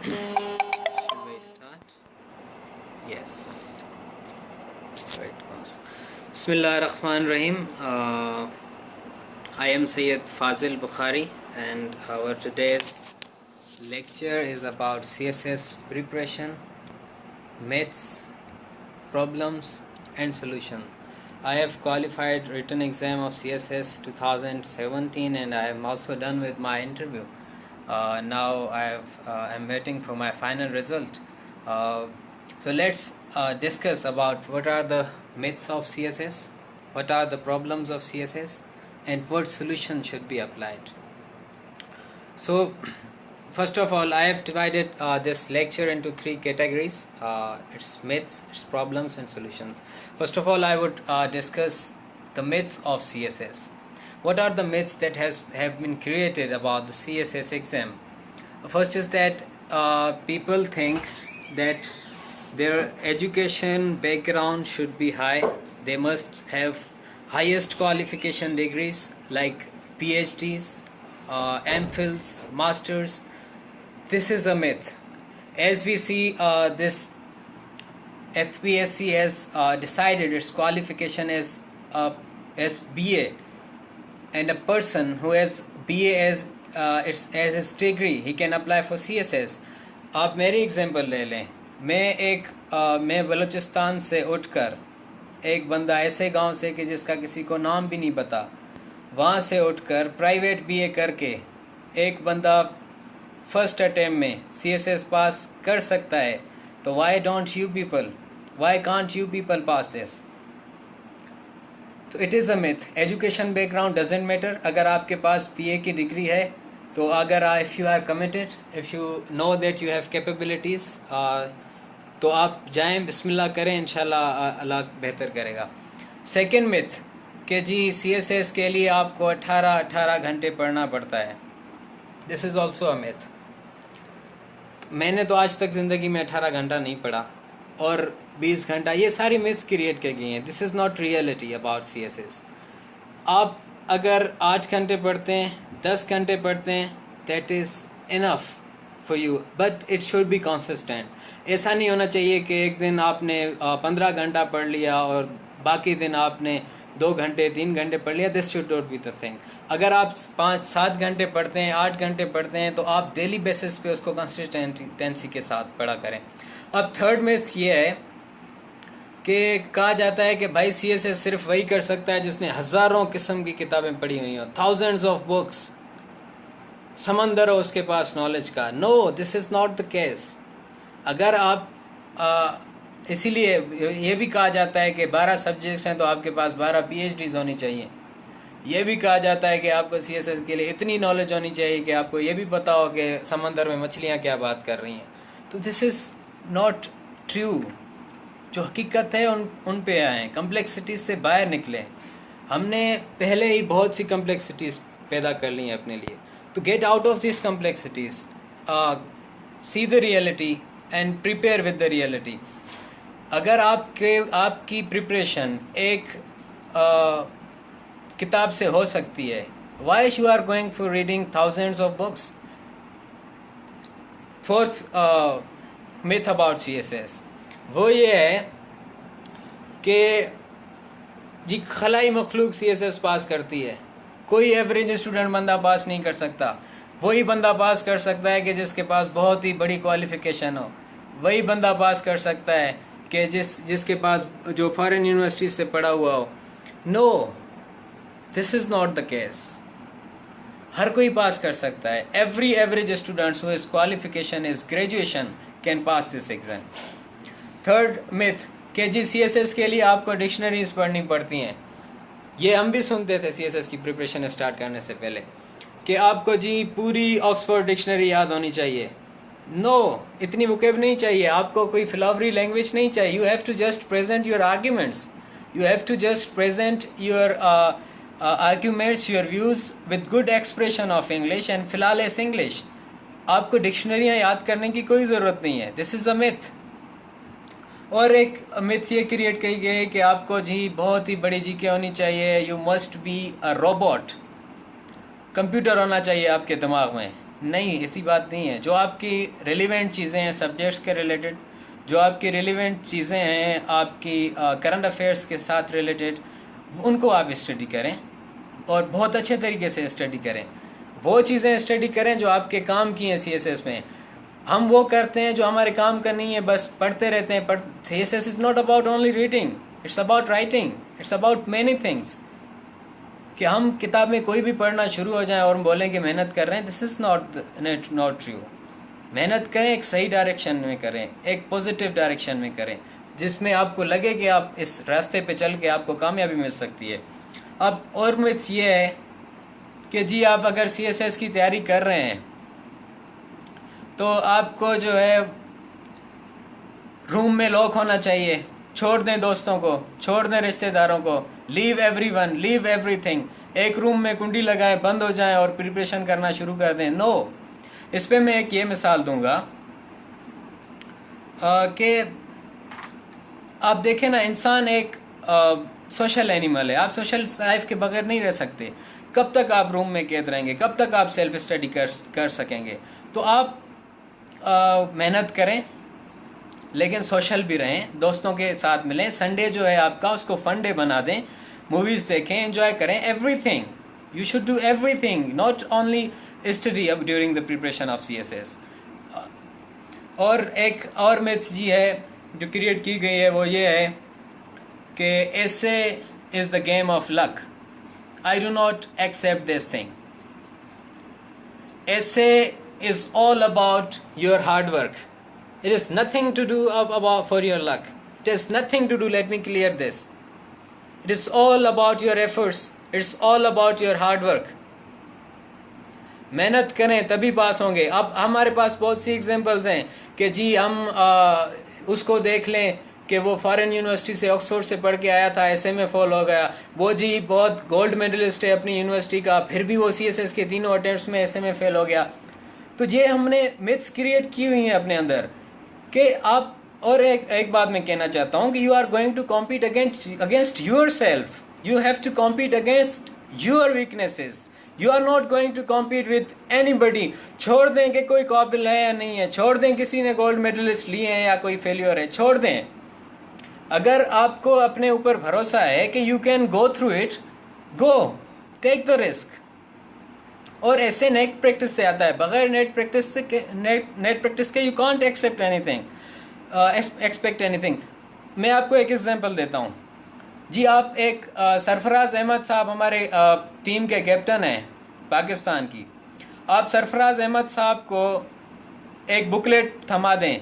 Should we start? Yes. Right. Bismillah ar-Rahman ar-Rahim. I am Sayyid Fazil Bukhari, and our today's lecture is about CSS preparation, myths, problems, and solution. I have qualified written exam of CSS 2017, and I am also done with my interview. Now I'm waiting for my final result. So let's discuss about what are the myths of CSS, what are the problems of CSS, and what solution should be applied. So first of all, I have divided this lecture into three categories. It's myths, it's problems, and solutions. First of all, I would discuss the myths of CSS. What are the myths that have been created about the CSS exam? First is that people think that their education background should be high. They must have highest qualification degrees like PhDs, MPhils, Masters. This is a myth. As we see, this FPSC has decided its qualification as BA, and a person who has BA as his degree, he can apply for CSS. आप मेरी example ले लें. मैं बलूचिस्तान से उठकर, एक बंदा ऐसे गांव से कि जिसका किसी को नाम भी नहीं पता, वहाँ से उठकर प्राइवेट BA करके एक बंदा फर्स्ट अटेम्प्ट में CSS पास कर सकता है. तो why can't you people pass this? तो it is a myth. Education background doesn't matter. अगर आपके पास BA की डिग्री है, तो अगर if you are committed, if you know that you have capabilities, तो आप जाएं, बिस्मिल्लाह करें, इंशाल्लाह अल्लाह बेहतर करेगा. सेकंड मिथ कि जी CSS के लिए आपको 18 घंटे पढ़ना पड़ता है. This is also a myth. मैंने तो आज तक ज़िंदगी में 18 घंटा नहीं पढ़ा, और 20 घंटा, ये सारी मिथ्स क्रिएट की गई हैं. This is not reality about CSS. आप अगर 8 घंटे पढ़ते हैं, 10 घंटे पढ़ते हैं, that is enough for you, but it should be consistent. ऐसा नहीं होना चाहिए कि एक दिन आपने 15 घंटा पढ़ लिया और बाकी दिन आपने 2 घंटे 3 घंटे पढ़ लिया. This should not be the thing. अगर आप 5-7 घंटे पढ़ते हैं, 8 घंटे पढ़ते हैं, तो आप डेली बेसिस पे उसको कंसिस्टेंसी के साथ पढ़ा करें. अब थर्ड मिथ ये है कि कहा जाता है कि भाई CSS सिर्फ वही कर सकता है जिसने हज़ारों किस्म की किताबें पढ़ी हुई हों, थाउजेंड्स ऑफ बुक्स, समंदर हो उसके पास नॉलेज का. No, this is not the case. अगर आप इसीलिए ये भी कहा जाता है कि 12 सब्जेक्ट्स हैं तो आपके पास 12 PhDs होनी चाहिए. ये भी कहा जाता है कि आपको CSS के लिए इतनी नॉलेज होनी चाहिए कि आपको ये भी पता हो कि समंदर में मछलियाँ क्या बात कर रही हैं. तो दिस इज़ नॉट ट्रू. जो हकीकत है उन पे आए, कम्प्लेक्सिटीज़ से बाहर निकलें. हमने पहले ही बहुत सी कम्प्लेक्सिटीज़ पैदा कर ली हैं अपने लिए. तो get out of this complexities, see the reality and prepare with the reality. अगर आपकी प्रिपरेशन एक किताब से हो सकती है, why you are going for reading thousands of books? Fourth myth about CSS वो ये है कि जी खलाई मखलूक CSS पास करती है. कोई एवरेज स्टूडेंट बंदा पास नहीं कर सकता. वही बंदा पास कर सकता है कि जिसके पास बहुत ही बड़ी क्वालिफिकेशन हो. वही बंदा पास कर सकता है कि जिसके पास जो फॉरेन यूनिवर्सिटी से पढ़ा हुआ हो. No, this is not the case. हर कोई पास कर सकता है. Every average students who is qualification is graduation can pass this exam. Third myth कि जी CSS के लिए आपको डिक्शनरीज पढ़नी पड़ती हैं. ये हम भी सुनते थे CSS की प्रिपरेशन स्टार्ट करने से पहले कि आपको जी पूरी ऑक्सफोर्ड डिक्शनरी याद होनी चाहिए. नो, इतनी वोकैब नहीं चाहिए. आपको कोई फ्लावरी लैंग्वेज नहीं चाहिए. You have to just present your arguments. You have to just present your arguments, your views with good expression of English and flawless English. आपको डिक्शनरियाँ याद करने की कोई ज़रूरत नहीं है. This is a myth. और एक मिथ ये क्रिएट की गई कि आपको जी बहुत ही बड़ी GK होनी चाहिए. You must be a robot. Computer होना चाहिए आपके दिमाग में. नहीं, ऐसी बात नहीं है। जो आपकी रिलेवेंट चीज़ें हैं सब्जेक्ट्स के रिलेटेड, जो आपकी रिलेवेंट चीज़ें हैं आपकी करंट अफेयर्स के साथ रिलेटेड, उनको आप स्टडी करें और बहुत अच्छे तरीके से स्टडी करें। वो चीज़ें स्टडी करें जो आपके काम की हैं CSS में। हम वो करते हैं जो हमारे काम का नहीं है, बस पढ़ते रहते हैं। CSS is not about only reading, it's about writing, it's about many things. कि हम किताब में कोई भी पढ़ना शुरू हो जाए और हम बोलें कि मेहनत कर रहे हैं, दिस इज़ नॉट ट्रू। मेहनत करें, एक सही डायरेक्शन में करें, एक पॉजिटिव डायरेक्शन में करें, जिसमें आपको लगे कि आप इस रास्ते पे चल के आपको कामयाबी मिल सकती है। अब और मिथ ये है कि जी आप अगर CSS की तैयारी कर रहे हैं तो आपको जो है रूम में लॉक होना चाहिए, छोड़ दें दोस्तों को, छोड़ दें रिश्तेदारों को, लीव एवरीवन, लीव एवरीथिंग, एक रूम में कुंडी लगाएं, बंद हो जाएं और प्रिपरेशन करना शुरू कर दें। नो, इस पे मैं एक ये मिसाल दूंगा कि आप देखें ना, इंसान एक सोशल एनिमल है। आप सोशल लाइफ के बगैर नहीं रह सकते। कब तक आप रूम में कैद रहेंगे, कब तक आप सेल्फ स्टडी कर सकेंगे? तो आप मेहनत करें, लेकिन सोशल भी रहें, दोस्तों के साथ मिलें। संडे जो है आपका, उसको फन डे बना दें, मूवीज़ देखें, एंजॉय करें, everything. You should do everything, not only study अब during the preparation of CSS। और एक और मिथ जी है जो क्रिएट की गई है, वो ये है कि essay is the game of luck. I do not accept this thing. Essay is all about your hard work. It is nothing to do about for your luck. It has nothing to do. Let me clear this. It is all about your efforts. It's all about your hard work. मेहनत करें तभी पास होंगे। अब हमारे पास बहुत सी examples हैं कि जी हम उसको देख लें कि वो फॉरेन यूनिवर्सिटी से, ऑक्सफोर्ड से पढ़ के आया था, ऐसे में फॉल हो गया। वो जी बहुत गोल्ड मेडलिस्ट है अपनी यूनिवर्सिटी का, फिर भी वो CSS के तीनों अटेम्प्ट्स में ऐसे में फेल हो गया। तो ये हमने मिथ्स क्रिएट की हुई हैं अपने अंदर कि आप। और एक बात मैं कहना चाहता हूँ कि you are going to compete against yourself. You have to compete against your weaknesses. You are not going to compete with anybody. छोड़ दें कि कोई काबिल है या नहीं है, छोड़ दें किसी ने गोल्ड मेडलिस्ट लिए हैं या कोई फेलियर है, छोड़ दें. अगर आपको अपने ऊपर भरोसा है कि you can go through it, go, take the risk. और ऐसे नेट प्रैक्टिस से आता है. बगैर नेट प्रैक्टिस के you can't accept anything, expect anything. मैं आपको एक एग्जांपल देता हूँ जी. आप एक सरफराज अहमद साहब हमारे टीम के कैप्टन हैं पाकिस्तान की. आप सरफराज अहमद साहब को एक बुकलेट थमा दें,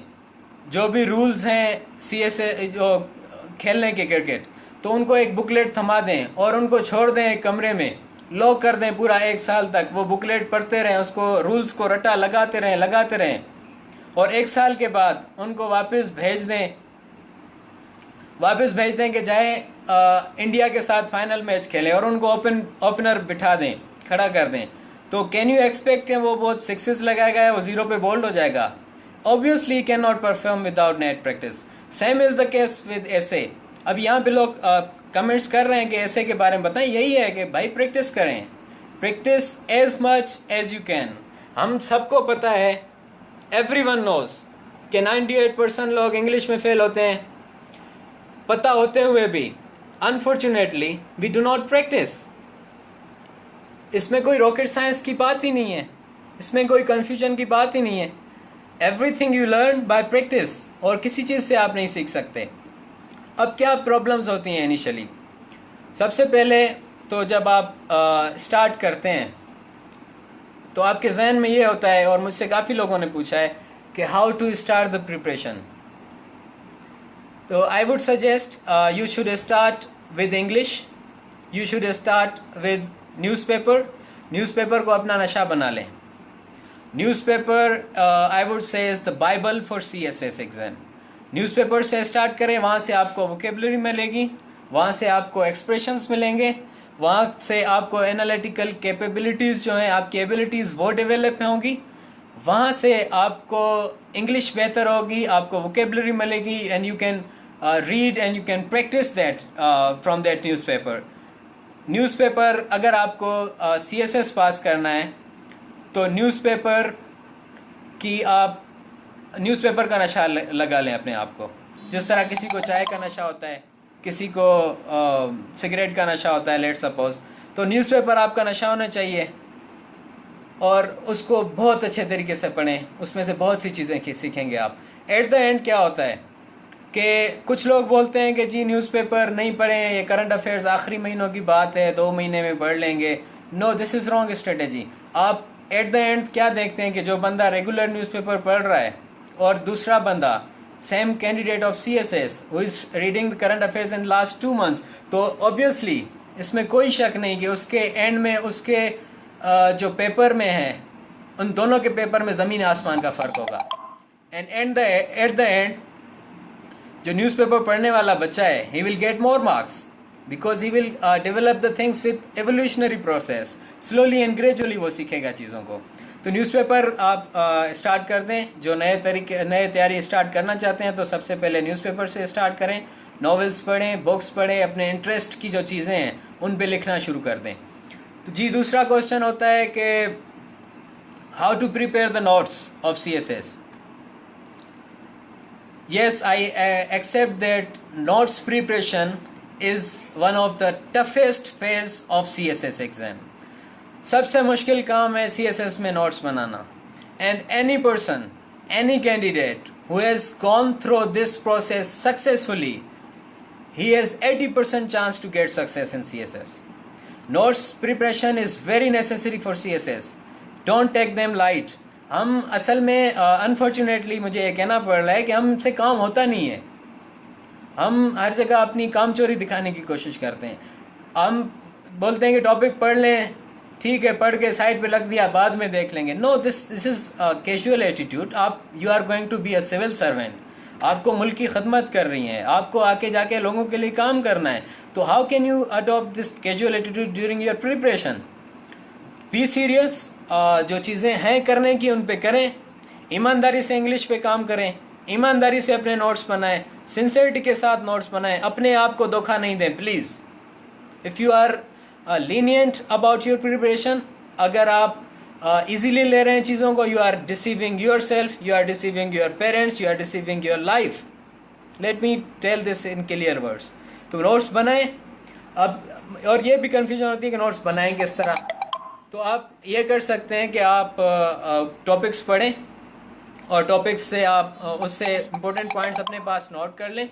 जो भी रूल्स हैं CSA जो खेलने के क्रिकेट, तो उनको एक बुकलेट थमा दें और उनको छोड़ दें एक कमरे में, लॉक कर दें पूरा 1 साल तक. वो बुकलेट पढ़ते रहें, उसको रूल्स को रटा लगाते रहें और 1 साल के बाद उनको वापस भेज दें कि जाए इंडिया के साथ फाइनल मैच खेलें और उनको ओपनर बिठा दें, खड़ा कर दें. तो कैन यू एक्सपेक्ट कि वो बहुत सिक्सेस लगाएगा, वो 0 पे बोल्ड हो जाएगा? Obviously can not perform without net practice. Same is the case with ऐसे. अब यहाँ पे लोग कमेंट्स कर रहे हैं कि ऐसे के बारे में बताएं. यही है कि भाई प्रैक्टिस करें, practice as much as you can. हम सबको पता है, एवरीवन नोज कि 98% लोग इंग्लिश में फेल होते हैं. पता होते हुए भी unfortunately we do not practice. इसमें कोई रॉकेट साइंस की बात ही नहीं है, इसमें कोई कन्फ्यूजन की बात ही नहीं है. Everything you learn by practice, और किसी चीज़ से आप नहीं सीख सकते. अब क्या प्रॉब्लम्स होती हैं इनिशियली? सबसे पहले तो जब आप स्टार्ट करते हैं तो आपके जहन में ये होता है, और मुझसे काफ़ी लोगों ने पूछा है कि how to start the preparation. तो I would suggest you should start with English. You should start with newspaper को अपना नशा बना लें. Newspaper I would say is the Bible for CSS exam. Newspaper से स्टार्ट करें, वहाँ से आपको वोकेबलरी मिलेगी, वहाँ से आपको एक्सप्रेशंस मिलेंगे, वहाँ से आपको एनालिटिकल कैपेबिलिटीज़ जो हैं, आपकी एबिलिटीज़ वो डेवलप होंगी, वहाँ से आपको इंग्लिश बेहतर होगी, आपको वोकेबलरी मिलेगी, and you can read and you can practice that from that newspaper. अगर आपको CSS पास करना है तो न्यूज़पेपर की आप न्यूज़पेपर का नशा लगा लें अपने आप को। जिस तरह किसी को चाय का नशा होता है, किसी को सिगरेट का नशा होता है, लेट सपोज, तो न्यूज़पेपर आपका नशा होना चाहिए और उसको बहुत अच्छे तरीके से पढ़ें, उसमें से बहुत सी चीज़ें सीखेंगे आप। एट द एंड क्या होता है कि कुछ लोग बोलते हैं कि जी न्यूज़पेपर नहीं पढ़ें, ये करंट अफेयर्स आखिरी महीनों की बात है, 2 महीने में पढ़ लेंगे। No, this is wrong strategy. आप एट द एंड क्या देखते हैं कि जो बंदा रेगुलर न्यूज़पेपर पढ़ रहा है और दूसरा बंदा same candidate of CSS who is reading the current affairs in last 2 months, तो ऑब्वियसली इसमें कोई शक नहीं कि उसके एंड में उसके जो पेपर में है, उन दोनों के पेपर में ज़मीन आसमान का फ़र्क होगा। एंड एट द एंड जो न्यूज़पेपर पढ़ने वाला बच्चा है, he will get more marks because he will develop the things with evolutionary process, slowly and gradually वो सीखेगा चीज़ों को। तो न्यूज़पेपर आप स्टार्ट कर दें। जो नए तैयारी स्टार्ट करना चाहते हैं तो सबसे पहले न्यूज़पेपर से स्टार्ट करें, नॉवेल्स पढ़ें, बुक्स पढ़ें, अपने इंटरेस्ट की जो चीज़ें हैं उन पे लिखना शुरू कर दें। तो जी दूसरा क्वेश्चन होता है कि how to prepare the notes of CSS। Yes, I accept that notes preparation is one of the toughest phase of CSS exam. सबसे मुश्किल काम है CSS में notes banana. And any person, any candidate who has gone through this process successfully, he has 80% chance to get success in CSS. Notes preparation is very necessary for CSS. Don't take them light. हम असल में unfortunately मुझे ये कहना पड़ रहा है कि हमसे काम होता नहीं है। हम हर जगह अपनी काम चोरी दिखाने की कोशिश करते हैं। हम बोलते हैं कि टॉपिक पढ़ लें, ठीक है, पढ़ के साइड पे रख दिया, बाद में देख लेंगे। No, this is casual attitude. आप you are going to be a civil servant, आपको मुल्क की खदमत कर रही हैं, आपको आके जाके लोगों के लिए काम करना है। तो how can you adopt this casual attitude during your preparation? Be serious, जो चीज़ें हैं करने की उन पे करें, ईमानदारी से इंग्लिश पे काम करें, ईमानदारी से अपने नोट्स बनाएं, सिंसियरिटी के साथ नोट्स बनाएं, अपने आप को धोखा नहीं दें please. If you are lenient about your preparation, अगर आप इजीली ले रहे हैं चीज़ों को, you are deceiving yourself, you are deceiving your parents, you are deceiving your life. Let me tell this in clear words. तो notes बनाएं। अब और ये भी कन्फ्यूजन होती है कि नोट्स बनाएं किस तरह। तो आप ये कर सकते हैं कि आप टॉपिक्स पढ़ें और टॉपिक्स से आप उससे इम्पोर्टेंट पॉइंट्स अपने पास नोट कर लें।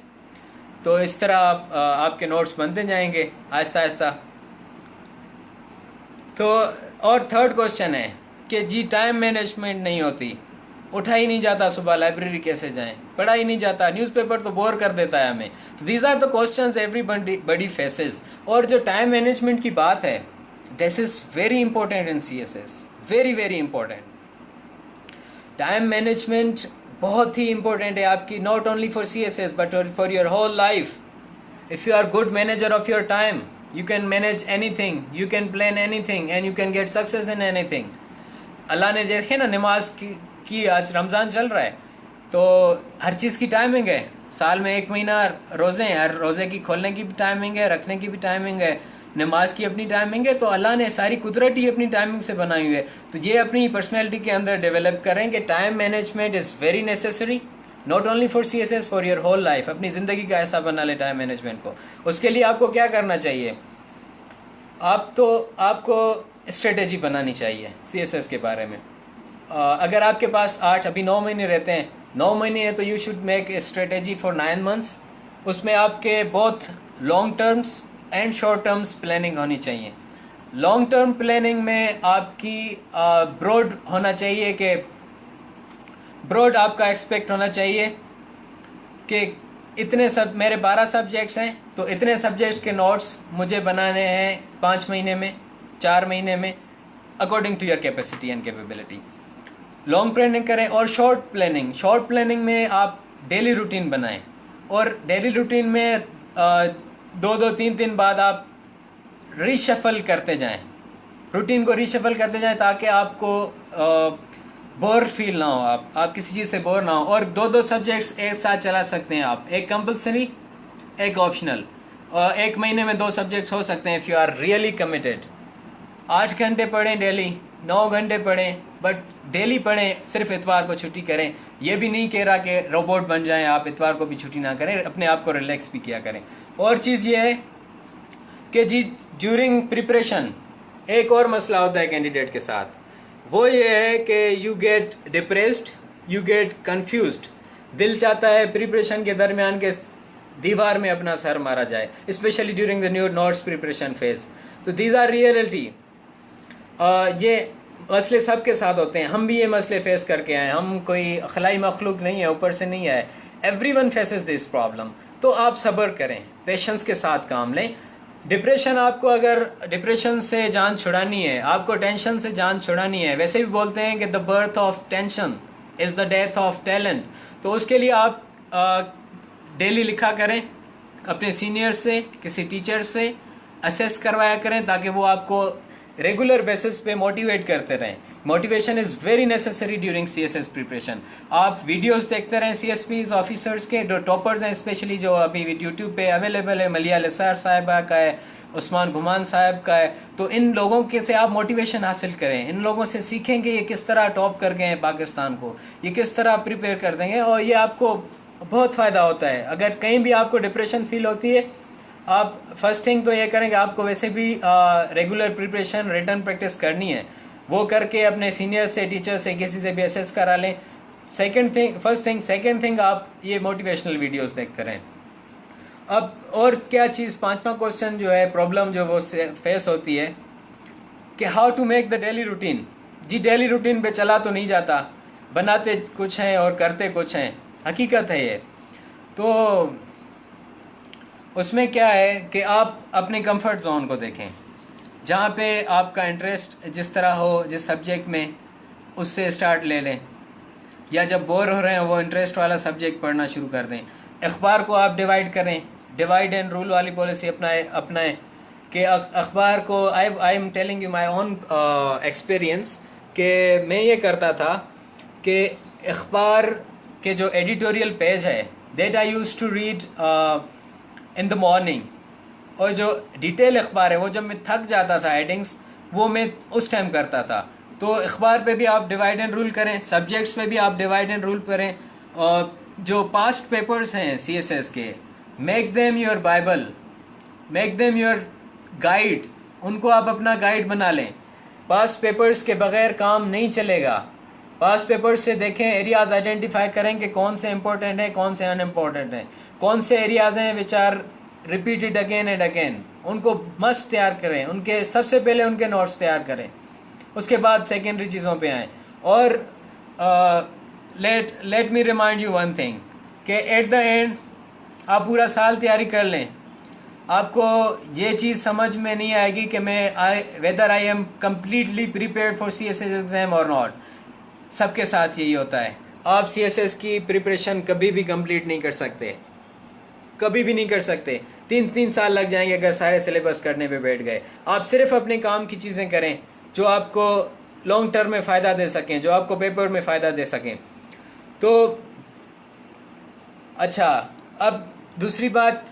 तो इस तरह आपके नोट्स बनते जाएंगे आहिस्ता आहिस्ता। तो और थर्ड क्वेश्चन है कि जी टाइम मैनेजमेंट नहीं होती, उठा ही नहीं जाता, सुबह लाइब्रेरी कैसे जाएं, पढ़ा ही नहीं जाता, न्यूज़पेपर तो बोर कर देता है हमें। These are the questions everybody faces. और जो टाइम मैनेजमेंट की बात है, this is very important in CSS, very important. Time management बहुत ही इंपॉर्टेंट है आपकी, not only for CSS but for your whole life. If you are good manager of your time, you can manage anything, you can plan anything and you can get success in anything. अल्लाह ने देखे ना, नमाज की आज रमज़ान चल रहा है तो हर चीज़ की टाइमिंग है। साल में 1 महीना रोज़े हैं, हर रोज़े की खोलने की भी टाइमिंग है, रखने की भी टाइमिंग है, नमाज की अपनी टाइमिंग है। तो अल्लाह ने सारी कुदरत ही अपनी टाइमिंग से बनाई हुई है। तो ये अपनी पर्सनैलिटी के अंदर डेवलप करें कि time management is very necessary, not only for CSS, for your whole life. अपनी ज़िंदगी का ऐसा बना ले टाइम मैनेजमेंट को। उसके लिए आपको क्या करना चाहिए? आपको स्ट्रेटेजी बनानी चाहिए CSS के बारे में। अगर आपके पास अभी 9 महीने रहते हैं, 9 महीने है तो you should make a strategy for 9 months। उसमें आपके बहुत long terms and short terms planning होनी चाहिए। लॉन्ग टर्म प्लानिंग में आपकी ब्रॉड होना चाहिए कि ब्रॉड आपका एक्सपेक्ट होना चाहिए कि मेरे 12 सब्जेक्ट्स हैं तो इतने सब्जेक्ट्स के नोट्स मुझे बनाने हैं 5 महीने में, 4 महीने में, according to your capacity and capability. Long planning करें। और शॉर्ट प्लानिंग में आप डेली रूटीन बनाएं और डेली रूटीन में 2-2, 3-3 बाद आप रीशफल करते जाएं, रूटीन को रीशफल करते जाएं ताकि आपको बोर फील ना हो, आप किसी चीज़ से बोर ना हो। और 2-2 सब्जेक्ट्स एक साथ चला सकते हैं आप, एक कंपलसरी, एक ऑप्शनल। 1 महीने में 2 सब्जेक्ट्स हो सकते हैं if you are really committed. 8 घंटे पढ़ें डेली, 9 घंटे पढ़ें, बट डेली पढ़ें, सिर्फ इतवार को छुट्टी करें। ये भी नहीं कह रहा कि रोबोट बन जाएं आप, इतवार को भी छुट्टी ना करें, अपने आप को रिलैक्स भी किया करें। और चीज़ ये है कि जी ड्यूरिंग प्रिपरेशन एक और मसला होता है कैंडिडेट के साथ, वो ये है कि you get depressed, you get confused. दिल चाहता है प्रिपरेशन के दरमियान के दीवार में अपना सर मारा जाए, specially during the new notes preparation phase. तो दीज आर रियलिटी। ये मसले सबके साथ होते हैं, हम भी ये मसले फेस करके आए, हम कोई खलाई मखलूक नहीं है, ऊपर से नहीं आए। Everyone faces this problem. तो आप सब्र करें, पेशेंस के साथ काम लें। डिप्रेशन, आपको अगर डिप्रेशन से जान छुड़ानी है, आपको टेंशन से जान छुड़ानी है, वैसे भी बोलते हैं कि the birth of tension is the death of talent. तो उसके लिए आप डेली लिखा करें, अपने सीनियर से, किसी टीचर से असेस करवाया करें, ताकि वो आपको रेगुलर बेसिस पे मोटिवेट करते रहें। Motivation is very necessary during CSS preparation. आप वीडियोस देखते रहें CSPs ऑफिसर्स के, जो टॉपर्स हैं, स्पेशली जो अभी यूट्यूब पे अवेलेबल है, मलिया लसार साहिबा का है, उस्मान घुमान साहब का है। तो इन लोगों के से आप मोटिवेशन हासिल करें, इन लोगों से सीखेंगे ये किस तरह टॉप कर गए हैं पाकिस्तान को, ये किस तरह प्रिपेयर कर देंगे, और ये आपको बहुत फ़ायदा होता है। अगर कहीं भी आपको डिप्रेशन फील होती है, आप फर्स्ट थिंग तो ये करें कि आपको वैसे भी रेगुलर प्रिपरेशन, रिटर्न प्रैक्टिस करनी है, वो करके अपने सीनियर से, टीचर से, किसी से भी असेस करा लें। सेकंड थिंग आप ये मोटिवेशनल वीडियोस देखते रहें। अब और क्या चीज़, पांचवा क्वेश्चन जो है, प्रॉब्लम जो वो फेस होती है कि how to make the daily routine. जी डेली रूटीन पे चला तो नहीं जाता, बनाते कुछ हैं और करते कुछ हैं, हकीकत है ये। तो उसमें क्या है कि आप अपने कंफर्ट जोन को देखें, जहाँ पे आपका इंटरेस्ट जिस तरह हो, जिस सब्जेक्ट में, उससे स्टार्ट ले लें, या जब बोर हो रहे हैं वो इंटरेस्ट वाला सब्जेक्ट पढ़ना शुरू कर दें। अखबार को आप डिवाइड करें, डिवाइड एंड रूल वाली पॉलिसी अपनाएं कि अखबार को, I am telling you my own experience, कि मैं ये करता था कि अखबार के जो एडिटोरियल पेज है, that I used to read in the morning, और जो डिटेल अखबार है वो जब मैं थक जाता था, हेडिंग्स, वो मैं उस टाइम करता था। तो अखबार पे भी आप डिवाइड एंड रूल करें, सब्जेक्ट्स पे भी आप डिवाइड एंड रूल करें। और जो पास्ट पेपर्स हैं CSS के, make them your Bible, make them your guide, उनको आप अपना गाइड बना लें। पास्ट पेपर्स के बगैर काम नहीं चलेगा। पास्ट पेपर्स से देखें, एरियाज आइडेंटिफाई करें कि कौन से इंपॉर्टेंट हैं, कौन से अनइम्पॉर्टेंट हैं, कौन से एरियाज हैं which are repeated again and again, उनको मस्ट तैयार करें, उनके सबसे पहले उनके नोट्स तैयार करें, उसके बाद सेकेंडरी चीज़ों पे आएँ। और let me remind you one thing कि एट द एंड आप पूरा साल तैयारी कर लें, आपको ये चीज़ समझ में नहीं आएगी कि मैं whether I am completely prepared for CSS exam और नॉट। सबके साथ यही होता है। आप CSS की प्रिपरेशन कभी भी कंप्लीट नहीं कर सकते, कभी भी नहीं कर सकते। 3 साल लग जाएंगे अगर सारे सिलेबस करने पे बैठ गए। आप सिर्फ अपने काम की चीज़ें करें जो आपको लॉन्ग टर्म में फ़ायदा दे सकें, जो आपको पेपर में फ़ायदा दे सकें। तो अच्छा, अब दूसरी बात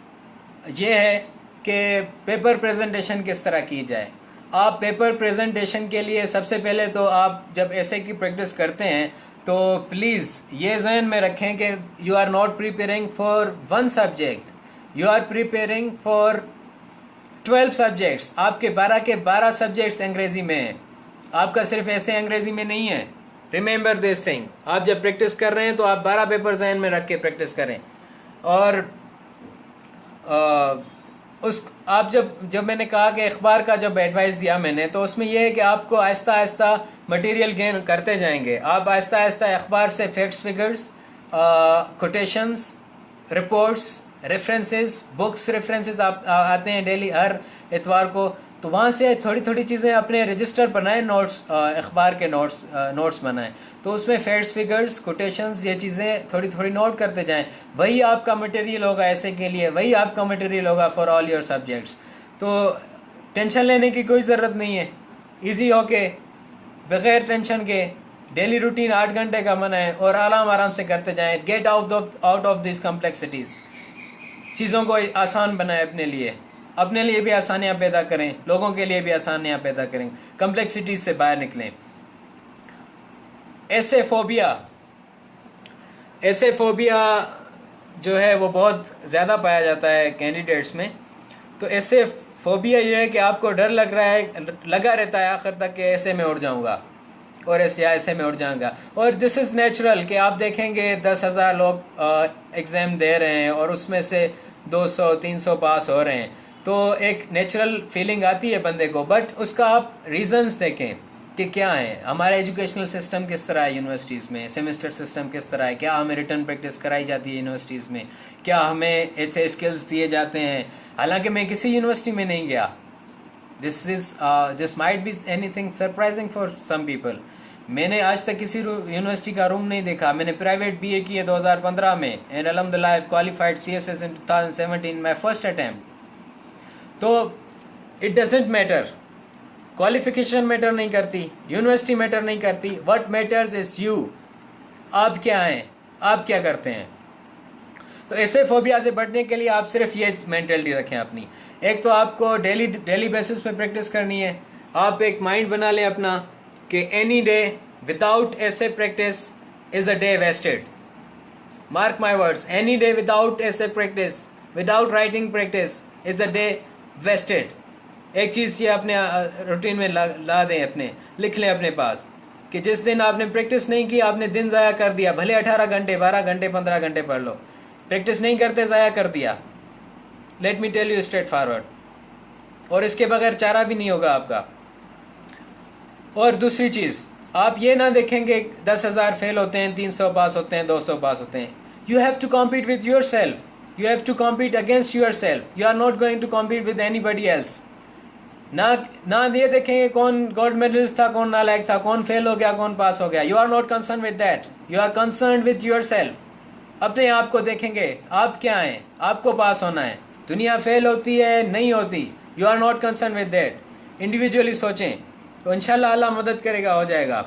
ये है कि पेपर प्रेजेंटेशन किस तरह की जाए। आप पेपर प्रेजेंटेशन के लिए सबसे पहले तो आप जब ऐसे की प्रैक्टिस करते हैं तो प्लीज़ ये जहन में रखें कि you are not preparing for one subject, you are preparing for 12 subjects. आपके 12 के 12 सब्जेक्ट्स अंग्रेज़ी में हैं, आपका सिर्फ ऐसे अंग्रेज़ी में नहीं है। रिमेंबर दिस थिंग, आप जब प्रैक्टिस कर रहे हैं तो आप 12 पेपर जहन में रख के प्रैक्टिस करें। और आप जब मैंने कहा कि अखबार का जब एडवाइस दिया मैंने, तो उसमें यह है कि आपको आहिस्ता आहिस्ता मटेरियल गेन करते जाएंगे। आप आहिस्ता आहिस्ता अखबार से facts, figures, quotations, reports, references, books references आप आते हैं डेली हर इतवार को, तो वहाँ से थोड़ी थोड़ी चीज़ें अपने रजिस्टर बनाएं, नोट्स, अखबार के नोट्स बनाएं। तो उसमें फैक्ट्स, फिगर्स, कोटेशंस, ये चीज़ें थोड़ी थोड़ी नोट करते जाएं। वही आपका मटेरियल होगा ऐसे के लिए, वही आपका मटेरियल होगा फॉर ऑल योर सब्जेक्ट्स। तो टेंशन लेने की कोई ज़रूरत नहीं है। ईजी होके बग़ैर टेंशन के डेली रूटीन 8 घंटे का बनाएं और आराम से करते जाएं। Gate out of this complexities, चीज़ों को आसान बनाएं अपने लिए भी आसानियाँ पैदा करें, लोगों के लिए भी आसानियाँ पैदा करें, कम्प्लेक्सिटीज़ से बाहर निकलें। ऐसे फोबिया जो है वो बहुत ज़्यादा पाया जाता है कैंडिडेट्स में। तो ऐसे फोबिया ये है कि आपको डर लगा रहता है आखिर तक कि ऐसे में उड़ जाऊंगा और ऐसे में उड़ जाऊंगा। और दिस इज़ नेचुरल कि आप देखेंगे 10,000 लोग एग्ज़ाम दे रहे हैं और उसमें से 200-300 पास हो रहे हैं, तो एक नेचुरल फीलिंग आती है बंदे को। बट उसका आप रीज़न्स देखें कि क्या है, हमारा एजुकेशनल सिस्टम किस तरह है यूनिवर्सिटीज़ में, सेमेस्टर सिस्टम किस तरह है, क्या हमें रिटर्न प्रैक्टिस कराई जाती है यूनिवर्सिटीज़ में, क्या हमें ऐसे स्किल्स दिए जाते हैं। हालांकि मैं किसी यूनिवर्सिटी में नहीं गया, this might be anything surprising for some people. मैंने आज तक किसी यूनिवर्सिटी का रूम नहीं देखा। मैंने प्राइवेट बीए की है 2015 में एंड अल्हम्दुलिल्लाह I qualified CSS in 2017 my first attempt. तो it doesn't matter, qualification matter नहीं करती, यूनिवर्सिटी मैटर नहीं करती, व्हाट मैटर्स इज यू। आप क्या हैं, आप क्या करते हैं। तो ऐसे फोबिया से बचने के लिए आप सिर्फ ये मेंटेलिटी रखें अपनी। एक तो आपको डेली बेसिस पे प्रैक्टिस करनी है। आप एक माइंड बना लें अपना कि any day without essay practice is a day wasted. Mark my words, any day without essay practice, without writing practice is a day wasted. एक चीज़ ये अपने रूटीन में ला दें, अपने लिख लें अपने पास कि जिस दिन आपने प्रैक्टिस नहीं की आपने दिन ज़ाया कर दिया। भले 18 घंटे 12 घंटे 15 घंटे पढ़ लो, प्रैक्टिस नहीं करते ज़ाया कर दिया। Let me tell you straightforward. और इसके बगैर चारा भी नहीं होगा आपका। और दूसरी चीज़, आप ये ना देखेंगे 10,000 फेल होते हैं, 300 पास होते हैं, 200 पास होते हैं। You have to compete with yourself, you have to compete against yourself. You are not going to compete with anybody else. ना ये देखेंगे कौन गोल्ड मेडलिस्ट था, कौन नालायक था, कौन फेल हो गया, कौन पास हो गया। You are not concern with that, you are concern with yourself. अपने आप को देखेंगे, आप क्या हैं, आपको पास होना है। दुनिया फेल होती है, नहीं होती, you are not concern with that. Individually सोचें तो इंशाल्लाह अल्लाह मदद करेगा, हो जाएगा।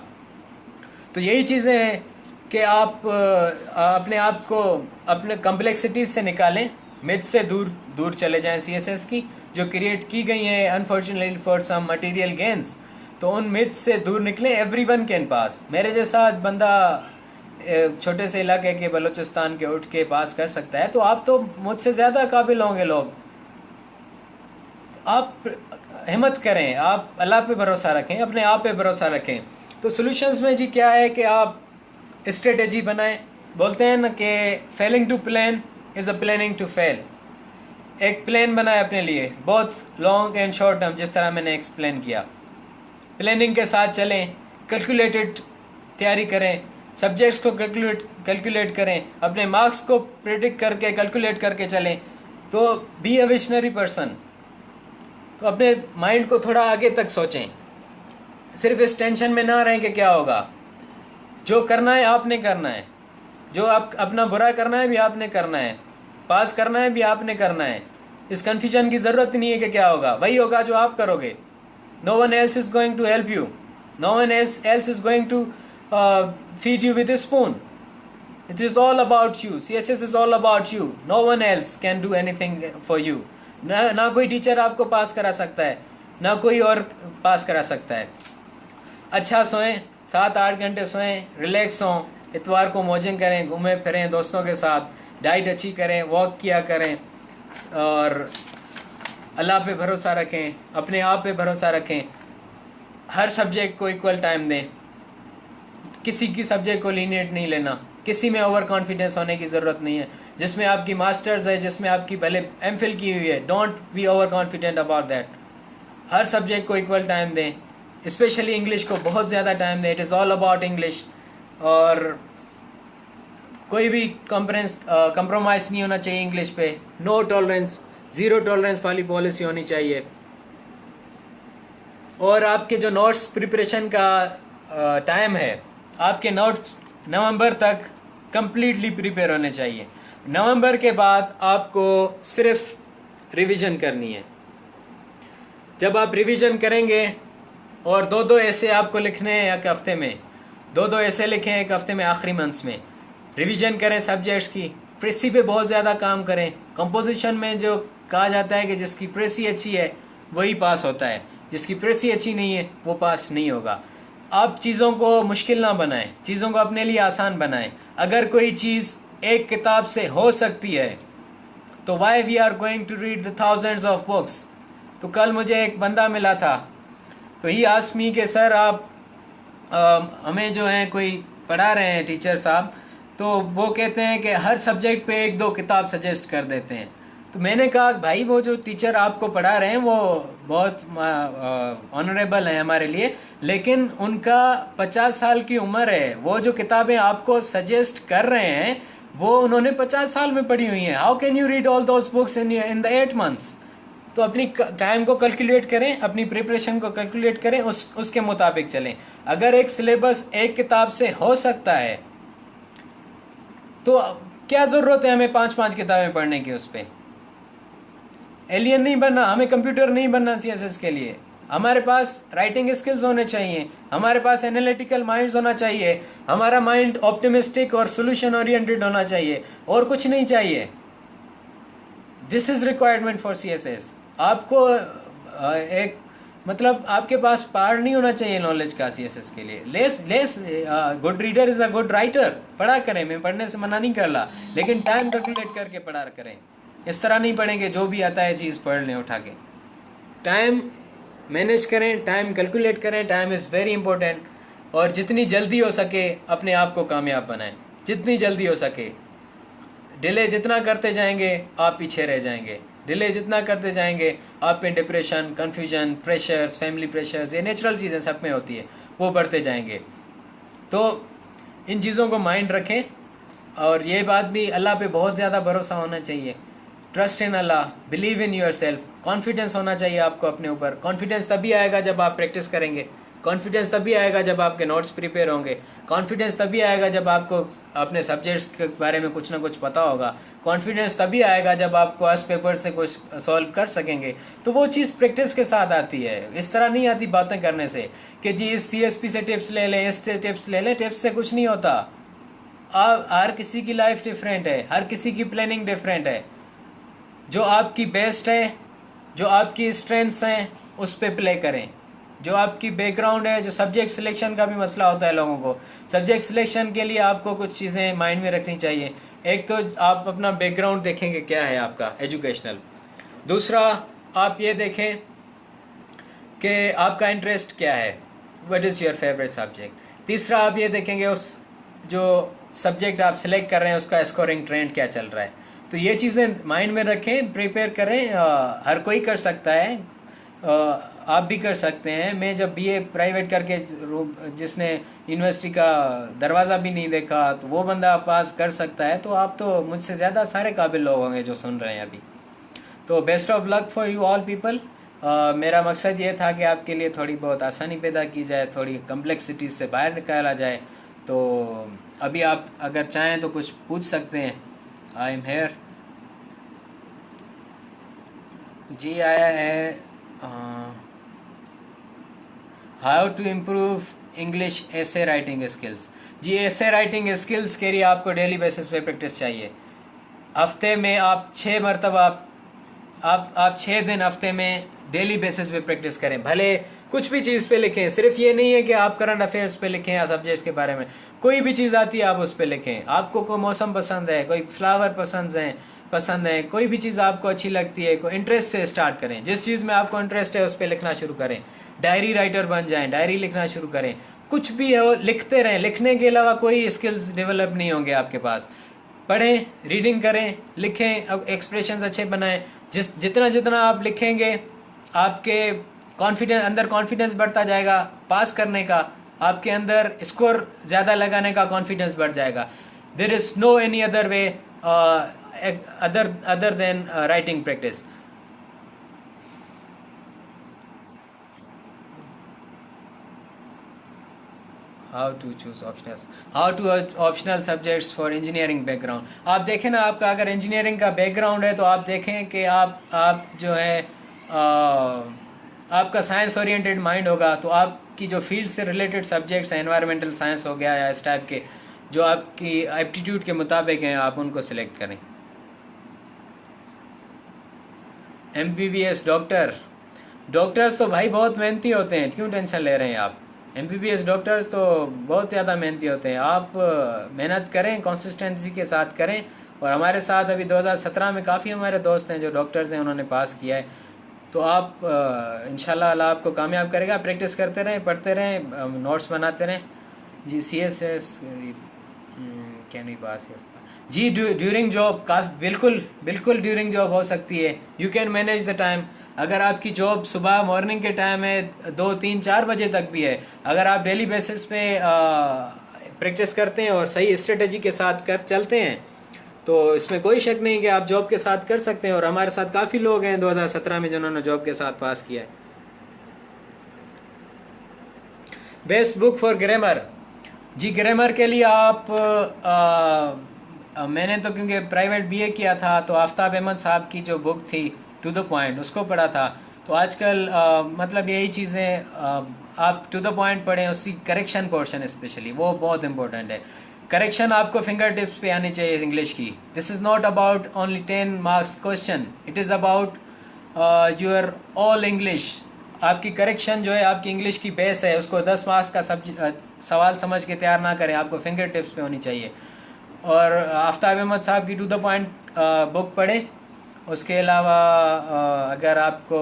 तो यही चीज़ें हैं कि आप अपने आप को अपने कम्प्लेक्सिटीज से निकालें, मिथ से दूर चले जाएं CSS की जो क्रिएट की गई हैं unfortunately for some material gains. तो उन मिथ से दूर निकलें। Everyone can pass. मेरे जैसा बंदा छोटे से इलाके के बलूचिस्तान के उठ के पास कर सकता है, तो आप तो मुझसे ज़्यादा काबिल होंगे लोग। आप हिम्मत करें, आप अल्लाह पे भरोसा रखें, अपने आप पे भरोसा रखें। तो सॉल्यूशंस में जी क्या है कि आप स्ट्रेटेजी बनाएं। बोलते हैं ना कि failing to plan is a planning to fail. एक प्लान बनाए अपने लिए, बहुत लॉन्ग एंड शॉर्ट टर्म, जिस तरह मैंने एक्सप्लेन किया। प्लानिंग के साथ चलें, कैलकुलेटेड तैयारी करें, सब्जेक्ट्स को कैलकुलेट करें, अपने मार्क्स को प्रेडिक्ट करके कैलकुलेट करके चलें। तो बी अ विजनरी पर्सन। तो अपने माइंड को थोड़ा आगे तक सोचें, सिर्फ इस टेंशन में ना रहें कि क्या होगा। जो करना है आपने करना है, जो आप अपना बुरा करना है भी आपने करना है, पास करना है भी आपने करना है। इस कन्फ्यूजन की ज़रूरत नहीं है कि क्या होगा, वही होगा जो आप करोगे। No one else is going to help you, no one else is going to feed you with a spoon. It is all about you. CSS is all about you. No one else can do anything for you. ना कोई teacher आपको पास करा सकता है, ना कोई और पास करा सकता है। अच्छा सोएं, 7-8 घंटे सोएं, रिलैक्स हों, इतवार को मौजिंग करें, घूमें फिरें दोस्तों के साथ, डाइट अच्छी करें, वॉक किया करें और अल्लाह पे भरोसा रखें, अपने आप पे भरोसा रखें। हर सब्जेक्ट को इक्वल टाइम दें, किसी की सब्जेक्ट को लीनियट नहीं लेना, किसी में ओवर कॉन्फिडेंस होने की ज़रूरत नहीं है। जिसमें आपकी मास्टर्स है, जिसमें आपकी भले MPhil की हुई है, don't be over confident about that. Her subject को इक्वल टाइम दें, स्पेशली इंग्लिश को बहुत ज़्यादा टाइम दें। It is all about English. और कोई भी कंप्रोमाइज़ नहीं होना चाहिए इंग्लिश पे। नो टॉलरेंस, ज़ीरो टॉलरेंस वाली पॉलिसी होनी चाहिए। और आपके जो नोट्स प्रिपरेशन का टाइम है, आपके नोट्स नवंबर तक कंप्लीटली प्रिपेयर होने चाहिए। नवंबर के बाद आपको सिर्फ रिवीजन करनी है। जब आप रिवीजन करेंगे और 2-2 ऐसे आपको लिखने हैं एक हफ्ते में, 2-2 ऐसे लिखें एक हफ्ते में, आखिरी मंथ्स में रिवीजन करें सब्जेक्ट्स की। प्रेसी पे बहुत ज़्यादा काम करें। कंपोजिशन में जो कहा जाता है कि जिसकी प्रेसी अच्छी है वही पास होता है, जिसकी प्रेसी अच्छी नहीं है वो पास नहीं होगा। आप चीज़ों को मुश्किल ना बनाएं, चीज़ों को अपने लिए आसान बनाएं। अगर कोई चीज़ एक किताब से हो सकती है तो why we are going to read the thousands of books. तो कल मुझे एक बंदा मिला था, तो ही आस्क्ड मी कि सर आप हमें जो है कोई पढ़ा रहे हैं टीचर साहब, तो वो कहते हैं कि हर सब्जेक्ट पे एक दो किताब सजेस्ट कर देते हैं। तो मैंने कहा भाई वो जो टीचर आपको पढ़ा रहे हैं वो बहुत ऑनरेबल है हमारे लिए, लेकिन उनका 50 साल की उम्र है, वो जो किताबें आपको सजेस्ट कर रहे हैं वो उन्होंने 50 साल में पढ़ी हुई हैं। How can you read all those books in the 8 months? तो अपनी टाइम को कैलकुलेट करें, अपनी प्रिपरेशन को कैलकुलेट करें, उसके मुताबिक चलें। अगर एक सिलेबस एक किताब से हो सकता है तो क्या ज़रूरत है हमें 5-5 किताबें पढ़ने की? उस पर एलियन नहीं बनना, हमें कंप्यूटर नहीं बनना सीएसएस के लिए। हमारे पास राइटिंग स्किल्स होने चाहिए, हमारे पास एनालिटिकल माइंड्स होना चाहिए, हमारा माइंड ऑप्टिमिस्टिक और सोल्यूशन ओरिएंटेड होना चाहिए, और कुछ नहीं चाहिए। This is requirement for CSS. आपको एक मतलब आपके पास पार नहीं होना चाहिए नॉलेज का सीएसएस के लिए। Less good reader is a good writer. पढ़ा करें, मैं पढ़ने से मना नहीं कर रहा, लेकिन टाइम कैलकुलेट करके पढ़ा करें। इस तरह नहीं पढ़ेंगे जो भी आता है चीज़ पढ़ लें उठा के। टाइम मैनेज करें, टाइम कैलकुलेट करें, टाइम इज़ वेरी इंपॉर्टेंट। और जितनी जल्दी हो सके अपने आप को कामयाब बनाएं, जितनी जल्दी हो सके। डिले जितना करते जाएंगे आप पीछे रह जाएंगे, डिले जितना करते जाएंगे आप पे depression, confusion, pressures, family pressures, ये नेचुरल चीज़ें सब में होती है, वो बढ़ते जाएंगे। तो इन चीज़ों को माइंड रखें। और ये बात भी, अल्लाह पे बहुत ज़्यादा भरोसा होना चाहिए। Trust in Allah, believe in your self. Confidence होना चाहिए आपको अपने ऊपर। कॉन्फिडेंस तभी आएगा जब आप प्रैक्टिस करेंगे, कॉन्फिडेंस तभी आएगा जब आपके नोट्स प्रिपेयर होंगे, कॉन्फिडेंस तभी आएगा जब आपको अपने सब्जेक्ट्स के बारे में कुछ ना कुछ पता होगा, कॉन्फिडेंस तभी आएगा जब आप फर्स्ट पेपर से कुछ सॉल्व कर सकेंगे। तो वो चीज़ प्रैक्टिस के साथ आती है, इस तरह नहीं आती बातें करने से कि जी इस CSP से टिप्स ले लें, इससे टिप्स ले लें। टिप्स से कुछ नहीं होता। हर किसी की लाइफ डिफरेंट है, हर किसी की प्लानिंग डिफरेंट है। जो आपकी बेस्ट है, जो आपकी स्ट्रेंथ्स हैं, उस पर प्ले करें। जो आपकी बैकग्राउंड है, जो सब्जेक्ट सिलेक्शन का भी मसला होता है लोगों को, सब्जेक्ट सिलेक्शन के लिए आपको कुछ चीज़ें माइंड में रखनी चाहिए। एक तो आप अपना बैकग्राउंड देखेंगे क्या है आपका एजुकेशनल। दूसरा आप ये देखें कि आपका इंटरेस्ट क्या है, what is your favourite subject. तीसरा आप ये देखेंगे उस जो सब्जेक्ट आप सिलेक्ट कर रहे हैं उसका स्कोरिंग ट्रेंड क्या चल रहा है। तो ये चीज़ें माइंड में रखें, प्रिपेयर करें। हर कोई कर सकता है, आप भी कर सकते हैं। मैं जब BA प्राइवेट करके, जिसने यूनिवर्सिटी का दरवाज़ा भी नहीं देखा, तो वो बंदा पास कर सकता है। तो आप तो मुझसे ज़्यादा सारे काबिल लोग होंगे जो सुन रहे हैं अभी। तो best of luck for you all people. मेरा मकसद ये था कि आपके लिए थोड़ी बहुत आसानी पैदा की जाए, थोड़ी कम्प्लेक्सिटीज से बाहर निकाला जाए। तो अभी आप अगर चाहें तो कुछ पूछ सकते हैं। I am here. जी आया है, हाउ टू इम्प्रूव इंग्लिश ऐसे राइटिंग स्किल्स। जी ऐसे राइटिंग स्किल्स के लिए आपको डेली बेसिस पे प्रैक्टिस चाहिए। हफ्ते में आप 6 मरतबा, आप 6 दिन हफ्ते में डेली बेसिस पे प्रैक्टिस करें। भले कुछ भी चीज़ पे लिखें, सिर्फ ये नहीं है कि आप करंट अफेयर्स पे लिखें या सब्जेक्ट्स के बारे में, कोई भी चीज़ आती है आप उस पे लिखें। आपको कोई मौसम पसंद है, कोई फ्लावर पसंद है, कोई भी चीज़ आपको अच्छी लगती है, कोई इंटरेस्ट से स्टार्ट करें। जिस चीज़ में आपको इंटरेस्ट है उस पर लिखना शुरू करें। डायरी राइटर बन जाएं, डायरी लिखना शुरू करें। कुछ भी हो लिखते रहें, लिखने के अलावा कोई स्किल्स डेवलप नहीं होंगे आपके पास। पढ़ें, रीडिंग करें, लिखें, अब एक्सप्रेशंस अच्छे बनाएं। जितना जितना आप लिखेंगे आपके अंदर कॉन्फिडेंस बढ़ता जाएगा पास करने का, आपके अंदर स्कोर ज़्यादा लगाने का कॉन्फिडेंस बढ़ जाएगा। There is no any other way other than writing practice. How to choose optional subjects for engineering background. आप देखें ना, आपका अगर इंजीनियरिंग का बैकग्राउंड है तो आप देखें कि आप जो है आपका साइंस ओरिएंटेड माइंड होगा, तो आपकी जो फील्ड से रिलेटेड सब्जेक्ट्स हैं, एनवायरमेंटल साइंस हो गया या इस टाइप के, जो आपकी एप्टीट्यूड के मुताबिक हैं, आप उनको सिलेक्ट करें। MBBS डॉक्टर्स तो भाई बहुत मेहनती होते हैं, क्यों टेंशन ले रहे हैं आप। MBBS डॉक्टर्स तो बहुत ज़्यादा मेहनती होते हैं। आप मेहनत करें, कंसिस्टेंसी के साथ करें। और हमारे साथ अभी 2017 में काफ़ी हमारे दोस्त हैं जो डॉक्टर्स हैं, उन्होंने पास किया है। तो आप इंशाल्लाह अल्लाह आपको कामयाब करेगा। प्रैक्टिस करते रहें, पढ़ते रहें, नोट्स बनाते रहें। जी CSS कैन वी पास जी ड्यूरिंग जॉब काफ़ी बिल्कुल बिल्कुल ड्यूरिंग जॉब हो सकती है। You can manage the time. अगर आपकी जॉब सुबह मॉर्निंग के टाइम है 2 3 4 बजे तक भी है, अगर आप डेली बेसिस पे प्रैक्टिस करते हैं और सही स्ट्रेटजी के साथ कर चलते हैं तो इसमें कोई शक नहीं कि आप जॉब के साथ कर सकते हैं। और हमारे साथ काफ़ी लोग हैं 2017 में जिन्होंने जॉब के साथ पास किया है। Best book for grammar. जी ग्रामर के लिए आप मैंने तो क्योंकि प्राइवेट BA किया था तो आफ्ताब अहमद साहब की जो बुक थी टू द पॉइंट उसको पढ़ा था। तो आजकल मतलब यही चीज़ें आप टू द पॉइंट पढ़ें, उसकी करेक्शन पोर्शन स्पेशली वो बहुत इंपॉर्टेंट है। करेक्शन आपको फिंगर टिप्स पे आनी चाहिए इंग्लिश की। This is not about only 10 marks question, it is about your all English. आपकी करेक्शन जो है आपकी इंग्लिश की बेस है, उसको 10 मार्क्स का सवाल समझ के तैयार ना करें, आपको फिंगर टिप्स पे होनी चाहिए। और आफ्ताब अहमद साहब की टू द पॉइंट बुक पढ़ें। उसके अलावा अगर आपको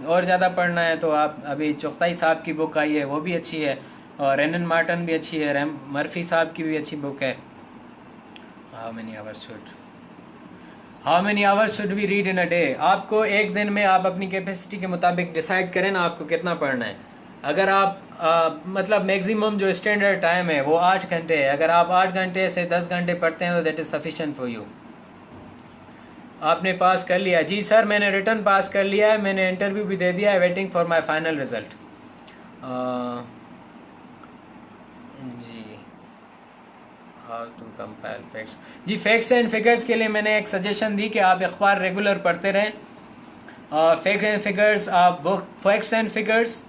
और ज़्यादा पढ़ना है तो आप अभी चुगताई साहब की बुक आई है, वो भी अच्छी है। और रेनन मार्टन भी अच्छी है, रैम मर्फी साहब की भी अच्छी बुक है। How many hours should we read in a day. आपको एक दिन में आप अपनी कैपेसिटी के मुताबिक डिसाइड करें ना आपको कितना पढ़ना है। अगर आप मतलब मैक्सिमम जो स्टैंडर्ड टाइम है वो 8 घंटे है। अगर आप 8 घंटे से 10 घंटे पढ़ते हैं तो that is sufficient for you. आपने पास कर लिया? जी सर मैंने रिटर्न पास कर लिया है, मैंने इंटरव्यू भी दे दिया है, waiting for my final result. जी हाउ टू कंपेयर फैक्ट्स। जी फैक्ट्स एंड फिगर्स के लिए मैंने एक सजेशन दी कि आप अखबार रेगुलर पढ़ते रहें। फैक्ट्स एंड फिगर्स, आप book facts and figures,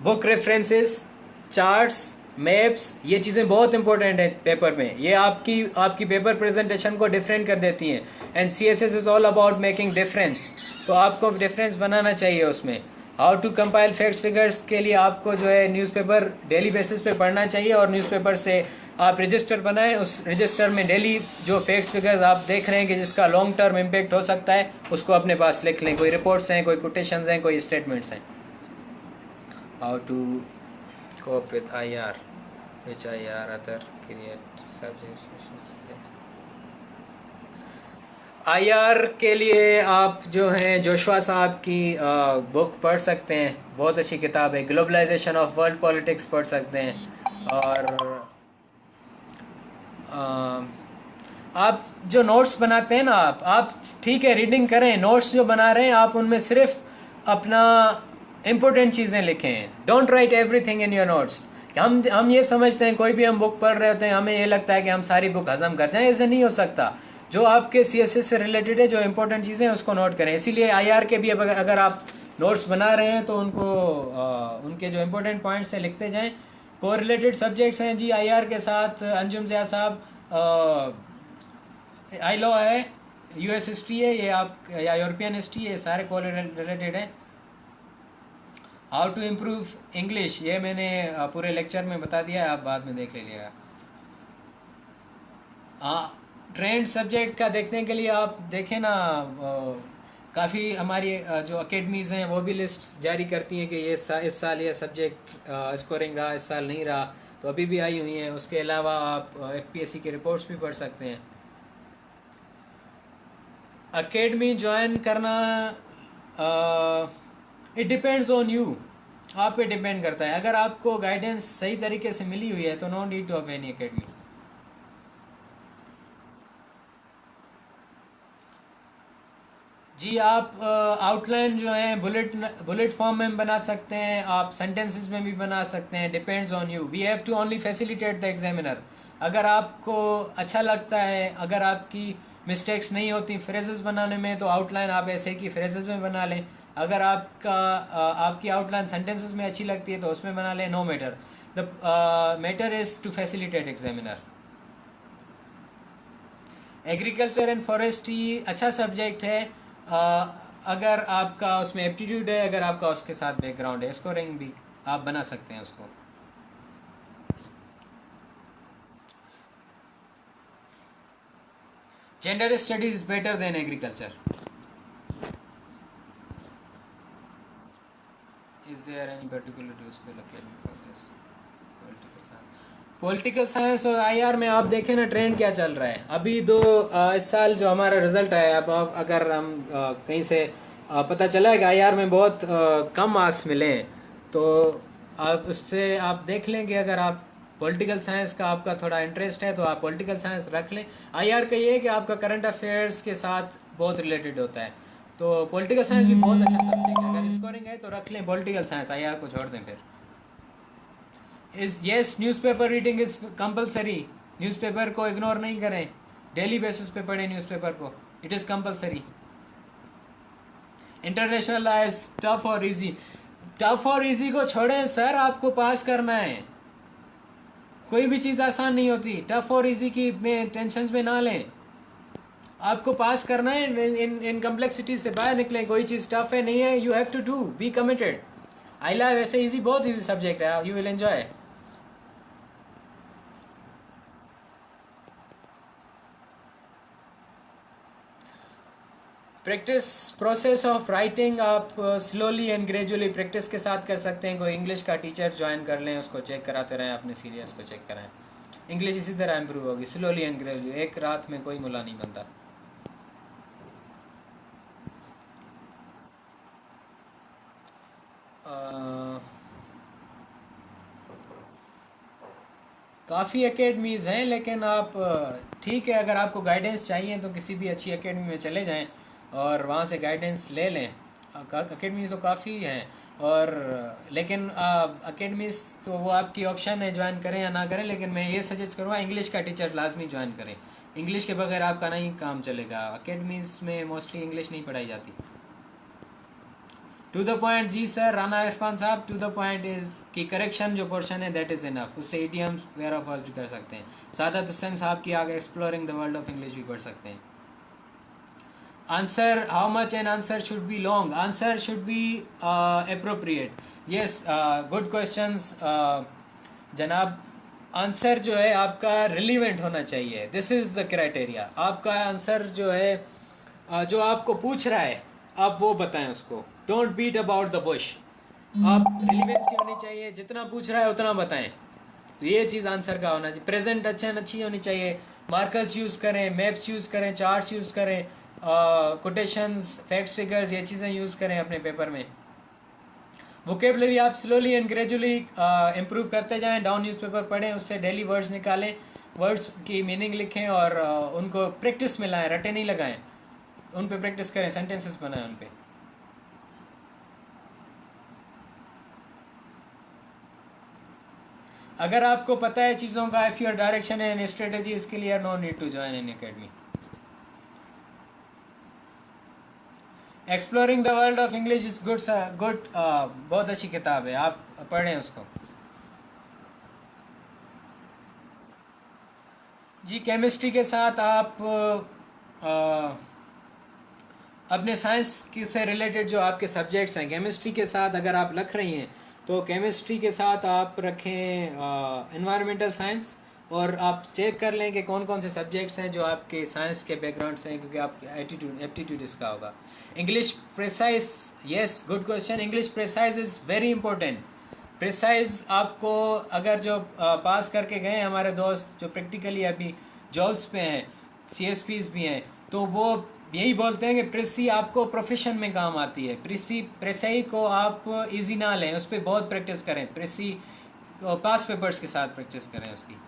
book references, charts, maps, ये चीज़ें बहुत इंपॉर्टेंट है पेपर में। ये आपकी पेपर प्रेजेंटेशन को डिफरेंट कर देती हैं। And CSS is all about making difference. तो आपको डिफरेंस बनाना चाहिए उसमें। How to compile facts figures के लिए आपको जो है न्यूज़पेपर डेली बेसिस पे पढ़ना चाहिए। और न्यूज़पेपर से आप रजिस्टर बनाएं, उस रजिस्टर में डेली जो फैक्ट्स फिगर्स आप देख रहे हैं कि जिसका लॉन्ग टर्म इम्पेक्ट हो सकता है उसको अपने पास लिख लें। कोई रिपोर्ट्स हैं, कोई कोटेशंस हैं, कोई स्टेटमेंट्स हैं। How to cope with IR, which IR other create subjects। IR के लिए आप जो हैं जोशवा साहब की बुक पढ़ सकते हैं, बहुत अच्छी किताब है। ग्लोबलाइजेशन ऑफ वर्ल्ड पॉलिटिक्स पढ़ सकते हैं। और आप जो नोट्स बनाते हैं ना, आप ठीक है रीडिंग करें, नोट्स जो बना रहे हैं आप उनमें सिर्फ अपना इम्पोर्टेंट चीज़ें लिखें। Don't write everything in your notes. हम ये समझते हैं कोई भी हम बुक पढ़ रहे होते हैं हमें ये लगता है कि हम सारी बुक हजम कर जाएं, ऐसे नहीं हो सकता। जो आपके CSS से रिलेटेड है, जो इंपॉर्टेंट चीज़ें हैं उसको नोट करें। इसीलिए IR के भी अगर आप नोट्स बना रहे हैं तो उनको उनके जो इंपॉर्टेंट पॉइंट्स हैं लिखते जाएं। कोरिलेटेड सब्जेक्ट्स हैं जी IR के साथ, अंजुम ज़िया साहब आई लॉ है, US हिस्ट्री है, ये आप या यूरोपियन हिस्ट्री, ये सारे कोरिलेटेड हैं। हाउ टू इम्प्रूव इंग्लिश, ये मैंने पूरे लेक्चर में बता दिया है, आप बाद में देख लीजिएगा। हाँ, ट्रेंड सब्जेक्ट का देखने के लिए आप देखें ना, काफ़ी हमारी जो अकेडमीज़ हैं वो भी लिस्ट जारी करती हैं कि ये इस साल ये सब्जेक्ट स्कोरिंग रहा, इस साल नहीं रहा, तो अभी भी आई हुई हैं। उसके अलावा आप FPSC के रिपोर्ट्स भी पढ़ सकते हैं। अकेडमी ज्वाइन करना इट डिपेंड्स ऑन यू, आप पे डिपेंड करता है। अगर आपको गाइडेंस सही तरीके से मिली हुई है तो no need to have any academy. जी आप आउटलाइन जो है बुलेट फॉर्म में बना सकते हैं, आप सेंटेंसेस में भी बना सकते हैं, depends on you. We have to only facilitate the examiner. अगर आपको अच्छा लगता है, अगर आपकी मिस्टेक्स नहीं होती फ्रेजेस बनाने में, तो आउटलाइन आप ऐसे की फ्रेजेस में बना लें। अगर आपकी आउटलाइन सेंटेंसेस में अच्छी लगती है तो उसमें बना लें, no matter. The matter is to facilitate examiner. Agriculture and forestry अच्छा सब्जेक्ट है अगर आपका उसमें एप्टीट्यूड है, अगर आपका उसके साथ बैकग्राउंड है। स्कोरिंग भी आप बना सकते हैं उसको। Gender studies is better than agriculture. Is there any particular useful academy for this? Political science और आईआर में आप देखें ना ट्रेंड क्या चल रहा है अभी इस साल जो हमारा रिजल्ट आया अब अगर हम कहीं से पता चला है कि आईआर में बहुत कम मार्क्स मिले हैं तो आप उससे आप देख लें कि अगर आप पॉलिटिकल साइंस का आपका थोड़ा इंटरेस्ट है तो आप पॉलिटिकल साइंस रख लें। आईआर का ये है कि आपका करंट अफेयर्स के साथ बहुत रिलेटेड होता है तो पॉलिटिकल साइंस भी बहुत अच्छा सब्जेक्ट है। अगर स्कोरिंग है तो रख लें पॉलिटिकल साइंस, आईआर को छोड़ दें। फिर yes, newspaper reading is compulsory. Newspaper को इग्नोर नहीं करें, डेली बेसिस पे पढ़ें न्यूज़पेपर को, it is compulsory. International law is tough और इजी। टफ और इजी को छोड़ें सर, आपको पास करना है। कोई भी चीज़ आसान नहीं होती, टफ और इजी की में टेंशन में ना लें, आपको पास करना है। इन कम्प्लेक्सिटी से बाहर निकलें। कोई चीज़ टफ है नहीं है, you have to do, be committed. आईला वैसे इजी, बहुत इजी सब्जेक्ट है, you will enjoy. Practice process of writing आप स्लोली एंड ग्रेजुअली प्रैक्टिस के साथ कर सकते हैं। कोई इंग्लिश का टीचर ज्वाइन कर लें, उसको चेक कराते रहें, अपने सीरियस को चेक कराएं। इंग्लिश इसी तरह इम्प्रूव होगी, स्लोली एंड ग्रेजुअली। एक रात में कोई मुला नहीं बनता। काफ़ी एकेडमीज़ हैं लेकिन आप ठीक है, अगर आपको गाइडेंस चाहिए तो किसी भी अच्छी एकेडमी में चले जाएं और वहाँ से गाइडेंस ले लें। एकेडमीज़ तो काफ़ी हैं और लेकिन एकेडमीज़ तो वो आपकी ऑप्शन है, ज्वाइन करें या ना करें। लेकिन मैं ये सजेस्ट करूँगा इंग्लिश का टीचर लाजमी ज्वाइन करें। इंग्लिश के बगैर आपका नहीं काम चलेगा। एकेडमीज़ में मोस्टली इंग्लिश नहीं पढ़ाई जाती। टू द पॉइंट जी सर, राना इरफान साहब, टू द पॉइंट इज कि करेक्शन जो पोर्शन है दैट इज़ इनफ। उससे ईडियम्स वेयर ऑफ भी कर सकते हैं। सादत हुसैन साहब की आगे exploring the world of English भी पढ़ सकते हैं। Answer, how much an answer should be long? Answer should be appropriate. Yes, good questions जनाब। आंसर जो है आपका रिलीवेंट होना चाहिए, दिस इज़ द क्राइटेरिया। आपका आंसर जो है जो आपको पूछ रहा है आप वो बताएं उसको। Don't beat about the bush. आप रिलीवेंसी होनी चाहिए, जितना पूछ रहा है उतना बताएं। तो ये चीज़ आंसर का होना चाहिए। प्रेजेंट अच्छी होनी चाहिए। मार्कर्स यूज़ करें, मैप्स यूज़ करें, चार्ट्स यूज़ करें, कोटेशंस, फैक्ट्स, फिगर्स, ये चीज़ें यूज़ करें अपने पेपर में। वोकेबलरी आप स्लोली एंड ग्रेजुअली इम्प्रूव करते जाएं। डाउन न्यूज़पेपर पढ़ें, उससे डेली वर्ड्स निकालें, वर्ड्स की मीनिंग लिखें और उनको प्रैक्टिस में लाएं, रटे नहीं लगाएं, उन पे प्रैक्टिस करें, सेंटेंसेस बनाएं उन पे। अगर आपको पता है चीज़ों का, if your direction and strategy is clear, no need to join an academy. Exploring the world of English is good, बहुत अच्छी किताब है, आप पढ़ें उसको। जी, केमिस्ट्री के साथ आप अपने साइंस से रिलेटेड जो आपके सब्जेक्ट्स हैं, केमिस्ट्री के साथ अगर आप रख रही हैं तो केमिस्ट्री के साथ आप रखें एनवायरमेंटल साइंस, और आप चेक कर लें कि कौन कौन से सब्जेक्ट्स हैं जो आपके साइंस के बैकग्राउंड से हैं, क्योंकि आप एप्टीट्यूड इसका होगा। English precise, yes, good question. English precise is very important. Precise आपको, अगर जो पास करके गए हमारे दोस्त जो प्रैक्टिकली अभी जॉब्स पे हैं, CSPs भी हैं, तो वो यही बोलते हैं कि प्रेसी आपको प्रोफेशन में काम आती है। प्रेसई को आप इजी ना लें, उस पर बहुत प्रैक्टिस करें। प्रेसी पास पेपर्स के साथ प्रैक्टिस करें उसकी।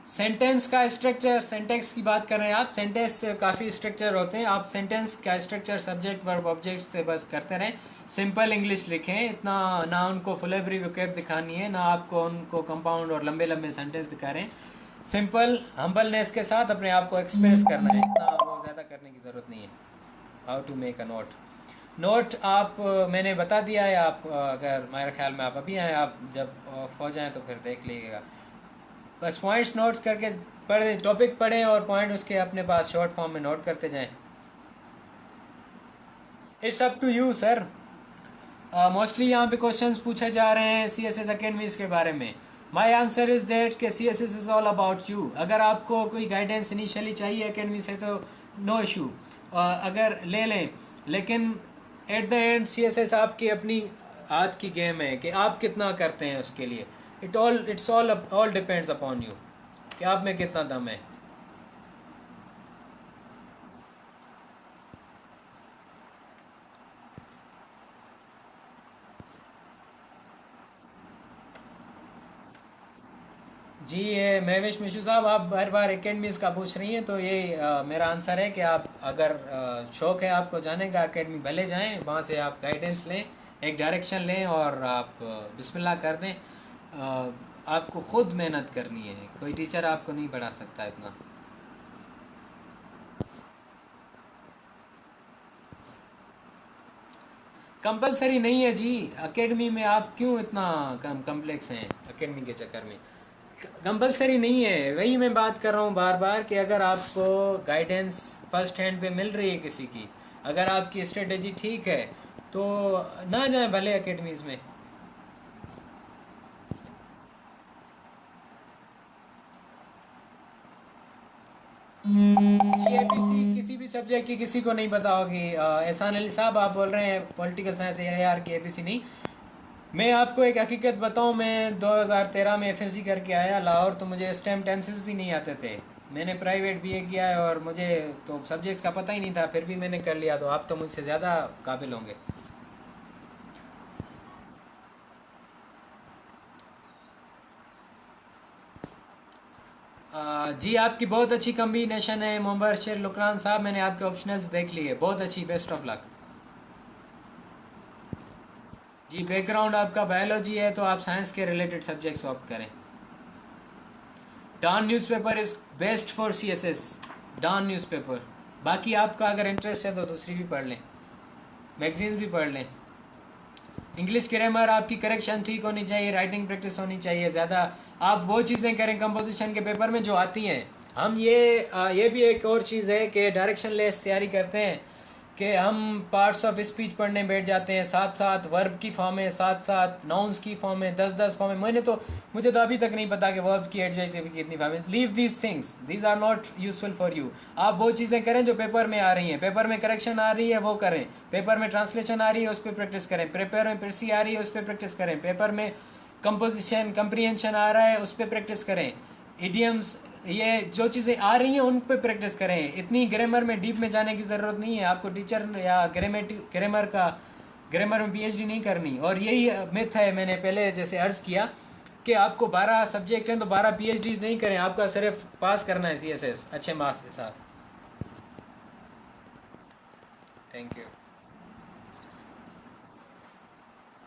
सेंटेंस का स्ट्रक्चर, सेंटेंस की बात कर रहे हैं आप। सेंटेंस काफ़ी स्ट्रक्चर होते हैं, आप सेंटेंस का स्ट्रक्चर सब्जेक्ट वर्ब ऑब्जेक्ट से बस करते रहें। सिंपल इंग्लिश लिखें, इतना ना उनको फुल एवरी वोकैब दिखानी है, ना आपको उनको कंपाउंड और लंबे लंबे सेंटेंस दिखा रहे हैं। सिंपल हम्बलनेस के साथ अपने आप को एक्सप्रेस करना है, इतना वो ज़्यादा करने की ज़रूरत नहीं है। How to make a note आप मैंने बता दिया है। आप अगर मेरे ख्याल में आप अभी आए, आप जब हो जाएँ तो फिर देख लीजिएगा। बस पॉइंट्स नोट्स करके पढ़ें, टॉपिक पढ़ें और पॉइंट उसके अपने पास शॉर्ट फॉर्म में नोट करते जाएं। It's up to you sir. Mostly यहाँ पे क्वेश्चंस पूछे जा रहे हैं सी एस एस अकेडमीज के बारे में. माई आंसर इज़ दैट कि C S S is all about you. अगर आपको कोई गाइडेंस इनिशियली चाहिए अकेडमी से तो नो इशू, अगर ले लें, लेकिन at the end C S S आपकी अपनी हाथ की गेम है कि आप कितना करते हैं उसके लिए. It's all depends upon you कि आप में कितना दम है. जी, ये महवेश मिशू साहब, आप हर बार एकेडमीज़ का पूछ रही हैं, तो ये मेरा आंसर है कि आप अगर शौक़ है आपको जाने का एकेडमी, भले जाएं, वहाँ से आप गाइडेंस लें, एक डायरेक्शन लें और आप बिस्मिल्लाह कर दें. आपको ख़ुद मेहनत करनी है, कोई टीचर आपको नहीं पढ़ा सकता इतना. कंपलसरी नहीं है जी एकेडमी में. आप क्यों इतना कम्प्लेक्स हैं एकेडमी के चक्कर में? कंपलसरी नहीं है. वही मैं बात कर रहा हूँ बार बार कि अगर आपको गाइडेंस फर्स्ट हैंड पे मिल रही है किसी की, अगर आपकी स्ट्रेटेजी ठीक है, तो ना जाएं भले एकेडमीज़ में. जीएपीसी किसी भी सब्जेक्ट की किसी को नहीं पता होगी. एहसान अली साहब, आप बोल रहे हैं पॉलिटिकल साइंस एआईआर की एपीसी नहीं. मैं आपको एक हकीकत बताऊं, मैं 2013 में एफएससी करके आया लाहौर, तो मुझे इस टाइम टेंसेस भी नहीं आते थे. मैंने प्राइवेट बीए किया है और मुझे तो सब्जेक्ट्स का पता ही नहीं था, फिर भी मैंने कर लिया. तो आप तो मुझसे ज़्यादा काबिल होंगे. जी, आपकी बहुत अच्छी कम्बिनेशन है मुबशर लुकरान साहब. मैंने आपके ऑप्शनल्स देख लिए, बहुत अच्छी. Best of luck. जी, बैकग्राउंड आपका बायोलॉजी है तो आप साइंस के रिलेटेड सब्जेक्ट्स ऑप्ट करें. Dawn newspaper is best for CSS. Dawn newspaper. बाकी आपका अगर इंटरेस्ट है तो दूसरी भी पढ़ लें, मैगजीन्स भी पढ़ लें. इंग्लिश ग्रामर आपकी करेक्शन ठीक होनी चाहिए, राइटिंग प्रैक्टिस होनी चाहिए ज़्यादा. आप वो चीज़ें करें कंपोजिशन के पेपर में जो आती हैं. हम ये भी एक और चीज़ है कि डायरेक्शन लेस तैयारी करते हैं कि हम पार्ट्स ऑफ स्पीच पढ़ने बैठ जाते हैं, साथ साथ वर्ब की फॉर्म है, साथ साथ नाउन्स की फॉर्म है, 10-10 फॉर्म है. मुझे तो अभी तक नहीं पता कि वर्ब की एडजेक्टिव की कितनी फॉर्म है. Leave these things, these are not useful for you. आप वो चीज़ें करें जो पेपर में आ रही हैं. पेपर में करेक्शन आ रही है वो करें, पेपर में ट्रांसलेशन आ रही है उस पर प्रैक्टिस करें, पेपर में प्रेसी आ रही है उस पर प्रैक्टिस करें, पेपर में कंपोजिशन कंप्रीहेंशन आ रहा है उस पर प्रैक्टिस करें, इडियम्स, ये जो चीज़ें आ रही हैं उन पे प्रैक्टिस करें. इतनी ग्रामर में डीप में जाने की ज़रूरत नहीं है. आपको टीचर या ग्रामर में पीएचडी नहीं करनी. और यही मिथ है, मैंने पहले जैसे अर्ज़ किया कि आपको 12 सब्जेक्ट हैं तो 12 पीएचडीज नहीं करें. आपका सिर्फ पास करना है सीएसएस अच्छे मार्क्स के साथ. Thank you.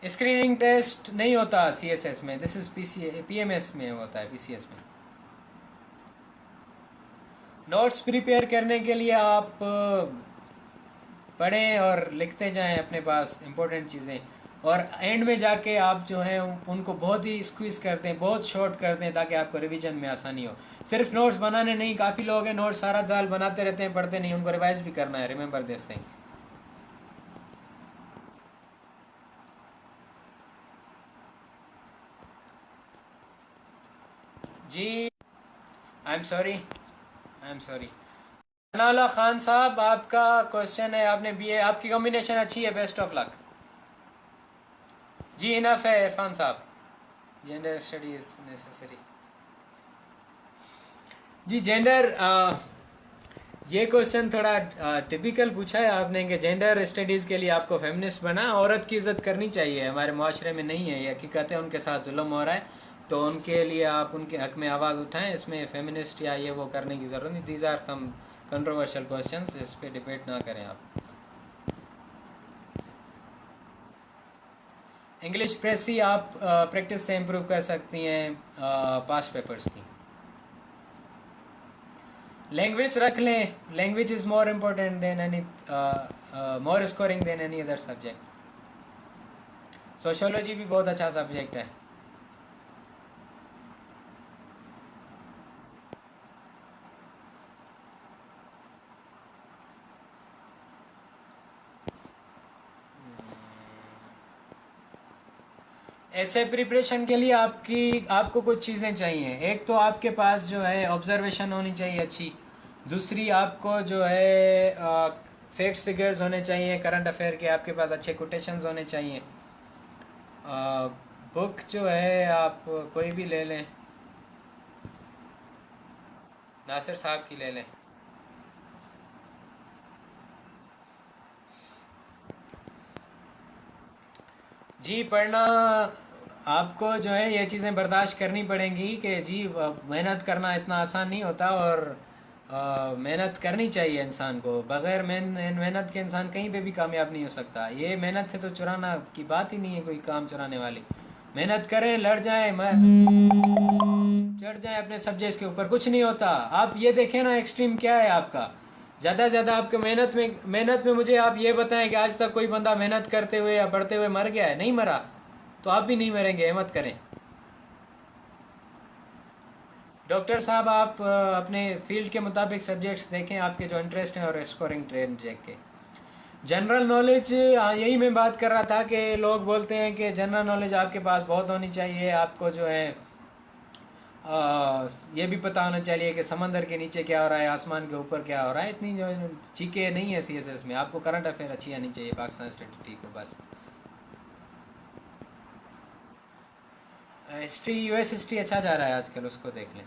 स्क्रीनिंग टेस्ट नहीं होता सीएसएस में, दिस इज़ पीएमएस में होता है, पीसीएस में. नोट्स प्रिपेयर करने के लिए आप पढ़ें और लिखते जाएं अपने पास इम्पोर्टेंट चीज़ें, और एंड में जाके आप जो हैं उनको बहुत ही स्क्वीज़ कर दें, बहुत शॉर्ट कर दें ताकि आपको रिवीजन में आसानी हो. सिर्फ नोट्स बनाने नहीं, काफ़ी लोग हैं नोट्स सारा साल बनाते रहते हैं, पढ़ते नहीं, उनको रिवाइज भी करना है. Remember this thing. जी, I am sorry. Anala Khan साहब, आपका क्वेश्चन है, आपने बीए, आपकी कॉम्बिनेशन अच्छी है, बेस्ट ऑफ लक. जी, इनफ है Irfan sahab. Gender study is necessary. जी, जेंडर, ये क्वेश्चन थोड़ा टिपिकल पूछा है आपने कि जेंडर स्टडीज़ के लिए आपको फेमिनिस्ट बना. औरत की इज़्ज़त करनी चाहिए, हमारे माशरे में नहीं है ये हकीकत है. उनके साथ जुल्म हो रहा है, तो उनके लिए आप उनके हक में आवाज़ उठाएं. इसमें फेमिनिस्ट या ये वो करने की ज़रूरत नहीं. These are some controversial questions, इस पर डिबेट ना करें आप. इंग्लिश प्रेसी आप प्रैक्टिस से इम्प्रूव कर सकती हैं पास्ट पेपर्स की. लैंग्वेज रख लें, language is more important than any, more scoring than any other subject. Sociology भी बहुत अच्छा सब्जेक्ट है. ऐसे प्रिपरेशन के लिए आपको कुछ चीज़ें चाहिए। एक तो आपके पास जो है ऑब्जर्वेशन होनी चाहिए अच्छी। दूसरी आपको जो है फैक्ट्स फिगर्स होने चाहिए करंट अफेयर के। आपके पास अच्छे कोटेशंस होने चाहिए। बुक जो है आप कोई भी ले लें, नासिर साहब की ले लें। जी पढ़ना आपको जो है ये चीज़ें बर्दाश्त करनी पड़ेंगी कि जी मेहनत करना इतना आसान नहीं होता, और मेहनत करनी चाहिए इंसान को। बग़ैर मेहनत के इंसान कहीं पे भी कामयाब नहीं हो सकता। ये मेहनत से तो चुराना की बात ही नहीं है, कोई काम चुराने वाली। मेहनत करें, लड़ जाएं, चढ़ जाएं अपने सब्जेक्ट्स के ऊपर, कुछ नहीं होता। आप ये देखें ना एक्सट्रीम क्या है आपका। ज़्यादा से ज़्यादा आपके मेहनत में मुझे आप ये बताएं कि आज तक कोई बंदा मेहनत करते हुए या पढ़ते हुए मर गया है? नहीं मरा, तो आप भी नहीं मरेंगे, हिम्मत करें। डॉक्टर साहब आप अपने फील्ड के मुताबिक सब्जेक्ट्स देखें, आपके जो इंटरेस्ट हैं, और स्कोरिंग ट्रेंड देख के। जनरल नॉलेज, यही मैं बात कर रहा था कि लोग बोलते हैं कि जनरल नॉलेज आपके पास बहुत होनी चाहिए। आपको जो है ये भी पता होना चाहिए कि समंदर के नीचे क्या हो रहा है, आसमान के ऊपर क्या हो रहा है। इतनी जो चीखें नहीं है सीएसएस में। आपको करंट अफेयर अच्छी आनी चाहिए पाकिस्तान स्टैटिस्टिक्स को बस। हिस्ट्री, यूएस हिस्ट्री अच्छा जा रहा है आजकल, उसको देख लें।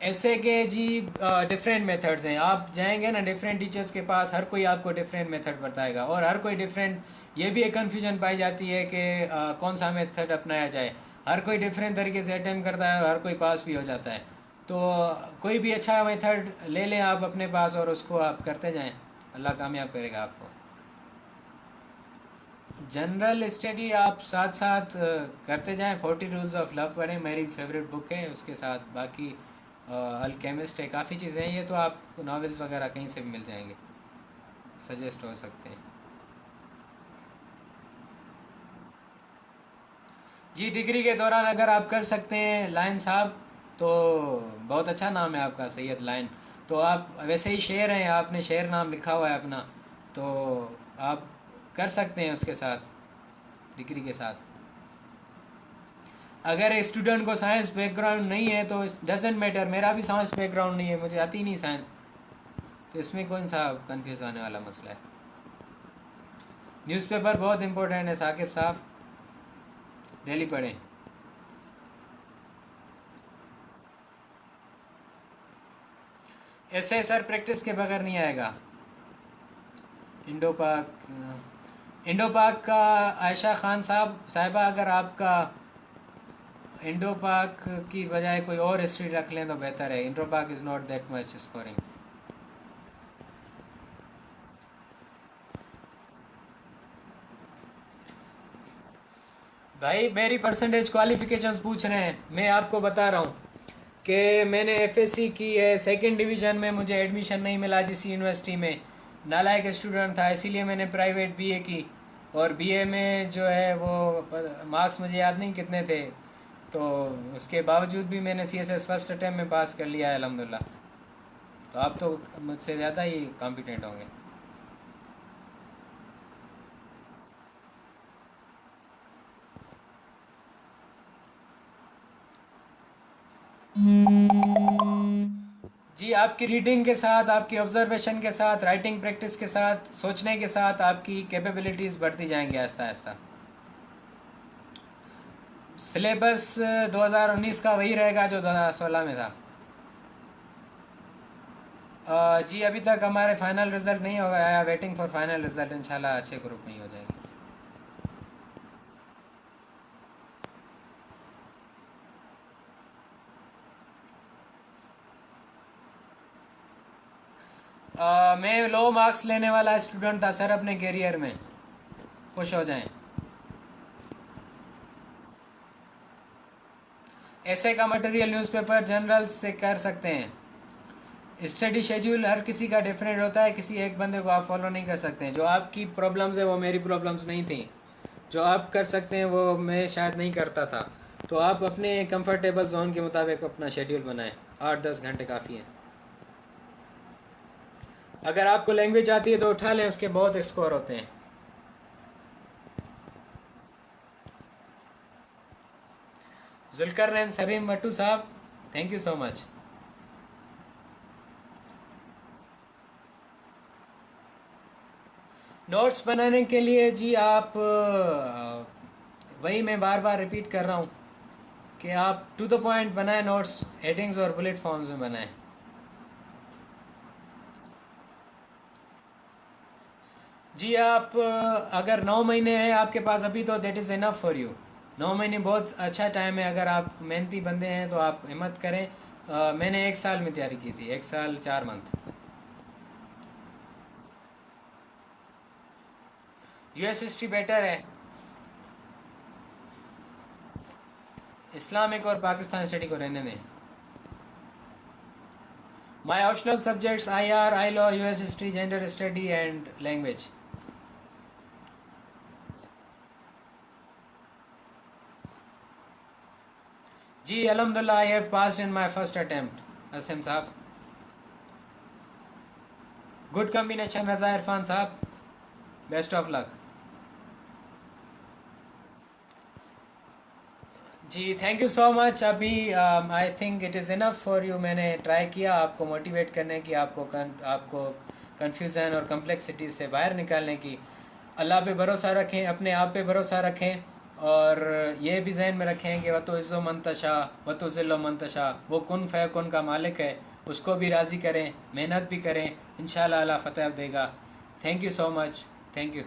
ऐसे के जी डिफरेंट मेथड्स हैं। आप जाएंगे ना डिफरेंट टीचर्स के पास, हर कोई आपको डिफरेंट मेथड बताएगा, और हर कोई डिफरेंट। ये भी एक कन्फ्यूजन पाई जाती है कि कौन सा मेथड अपनाया जाए। हर कोई डिफरेंट तरीके से अटैम्प्ट करता है और हर कोई पास भी हो जाता है। तो कोई भी अच्छा मेथड ले लें आप अपने पास और उसको आप करते जाएं, अल्लाह कामयाब करेगा आपको। जनरल स्टडी आप साथ साथ करते जाएं। 40 रूल्स ऑफ लव पढ़ें, मेरी फेवरेट बुक है। उसके साथ बाकी अल्केमिस्ट है, काफ़ी चीज़ें हैं। ये तो आप नॉवेल्स वगैरह कहीं से भी मिल जाएंगे, सजेस्ट हो सकते हैं। जी डिग्री के दौरान अगर आप कर सकते हैं लायन साहब, तो बहुत अच्छा नाम है आपका, सैयद लायन। तो आप वैसे ही शेर हैं, आपने शेर नाम लिखा हुआ है अपना, तो आप कर सकते हैं उसके साथ, डिग्री के साथ। अगर स्टूडेंट को साइंस बैकग्राउंड नहीं है तो डजेंट मैटर। मेरा भी साइंस बैकग्राउंड नहीं है, मुझे आती नहीं साइंस, तो इसमें कौन सा कंफ्यूज आने वाला मसला है। न्यूज़पेपर बहुत इंपॉर्टेंट है साकिब साहब, डेली पढ़ें। ऐसे सर प्रैक्टिस के बगैर नहीं आएगा। इंडो पाक का आयशा खान साहिबा, अगर आपका इंडो पाक की बजाय कोई और हिस्ट्री रख लें तो बेहतर है। इंडो पाक is not that much scoring. भाई मेरी परसेंटेज क्वालिफिकेशंस पूछ रहे हैं, मैं आपको बता रहा हूँ कि मैंने एफएससी की है, सेकंड डिवीज़न में मुझे एडमिशन नहीं मिला जिस यूनिवर्सिटी में। नालायक स्टूडेंट था, इसीलिए मैंने प्राइवेट बीए की। और बीए में जो है वो मार्क्स मुझे याद नहीं कितने थे, तो उसके बावजूद भी मैंने सीएसएस फर्स्ट अटैम्प्ट में पास कर लिया है अल्हम्दुलिल्लाह। तो आप तो मुझसे ज़्यादा ही कॉम्पिटेंट होंगे। जी आपकी रीडिंग के साथ, आपकी ऑब्जर्वेशन के साथ, राइटिंग प्रैक्टिस के साथ, सोचने के साथ आपकी कैपेबिलिटीज़ बढ़ती जाएंगी आहिस्ता आहिस्ता। सिलेबस 2019 का वही रहेगा जो 2016 में था। जी अभी तक हमारे फाइनल रिज़ल्ट नहीं हो गया, वेटिंग फॉर फाइनल रिज़ल्ट। इंशाल्लाह अच्छे ग्रुप में ही हो जाएगी। मैं लो मार्क्स लेने वाला स्टूडेंट था सर अपने करियर में, खुश हो जाएं। ऐसे का मटेरियल न्यूज़पेपर जनरल से कर सकते हैं। स्टडी शेड्यूल हर किसी का डिफरेंट होता है, किसी एक बंदे को आप फॉलो नहीं कर सकते हैं। जो आपकी प्रॉब्लम्स है वो मेरी प्रॉब्लम्स नहीं थी। जो आप कर सकते हैं वो मैं शायद नहीं करता था। तो आप अपने कंफर्टेबल जोन के मुताबिक अपना शेड्यूल बनाएं। 8-10 घंटे काफ़ी हैं। अगर आपको लैंग्वेज आती है तो उठा लें, उसके बहुत स्कोर होते हैं। जुल्करनैन सलीम मट्टू साहब, thank you so much. Notes बनाने के लिए जी आप वही मैं बार बार रिपीट कर रहा हूँ कि आप टू द पॉइंट बनाएं, नोट्स हेडिंग्स और बुलेट फॉर्म्स में बनाएं। जी आप अगर 9 महीने हैं आपके पास अभी तो that is enough for you. 9 महीने बहुत अच्छा टाइम है। अगर आप मेहनती बंदे हैं तो आप हिम्मत करें। मैंने 1 साल में तैयारी की थी, 1 साल 4 मंथ। यूएस हिस्ट्री बेटर है, इस्लामिक और पाकिस्तान स्टडी को रहने दें। My optional subjects IR, I law, US history, gender study and language. जी अल्हम्दुलिल्लाह I have passed in my first attempt. Asam साहब, गुड कॉम्बिनेशन रज़ा इरफान साहब, बेस्ट ऑफ लक। जी थैंक यू सो मच। अभी I think it is enough for you. मैंने try किया आपको motivate करने की, आपको कन्फ्यूज़न और कम्प्लेक्सिटी से बाहर निकालने की। अल्लाह पे भरोसा रखें, अपने आप पे भरोसा रखें, और ये भी जहन में रखें कि वतो इज़्ज़ो मंतशा वतो ज़िल्लो मंतशा, वो कुन फ़यकुन का मालिक है, उसको भी राज़ी करें, मेहनत भी करें, इंशाअल्लाह अल्लाह फ़तेह देगा। Thank you so much, thank you.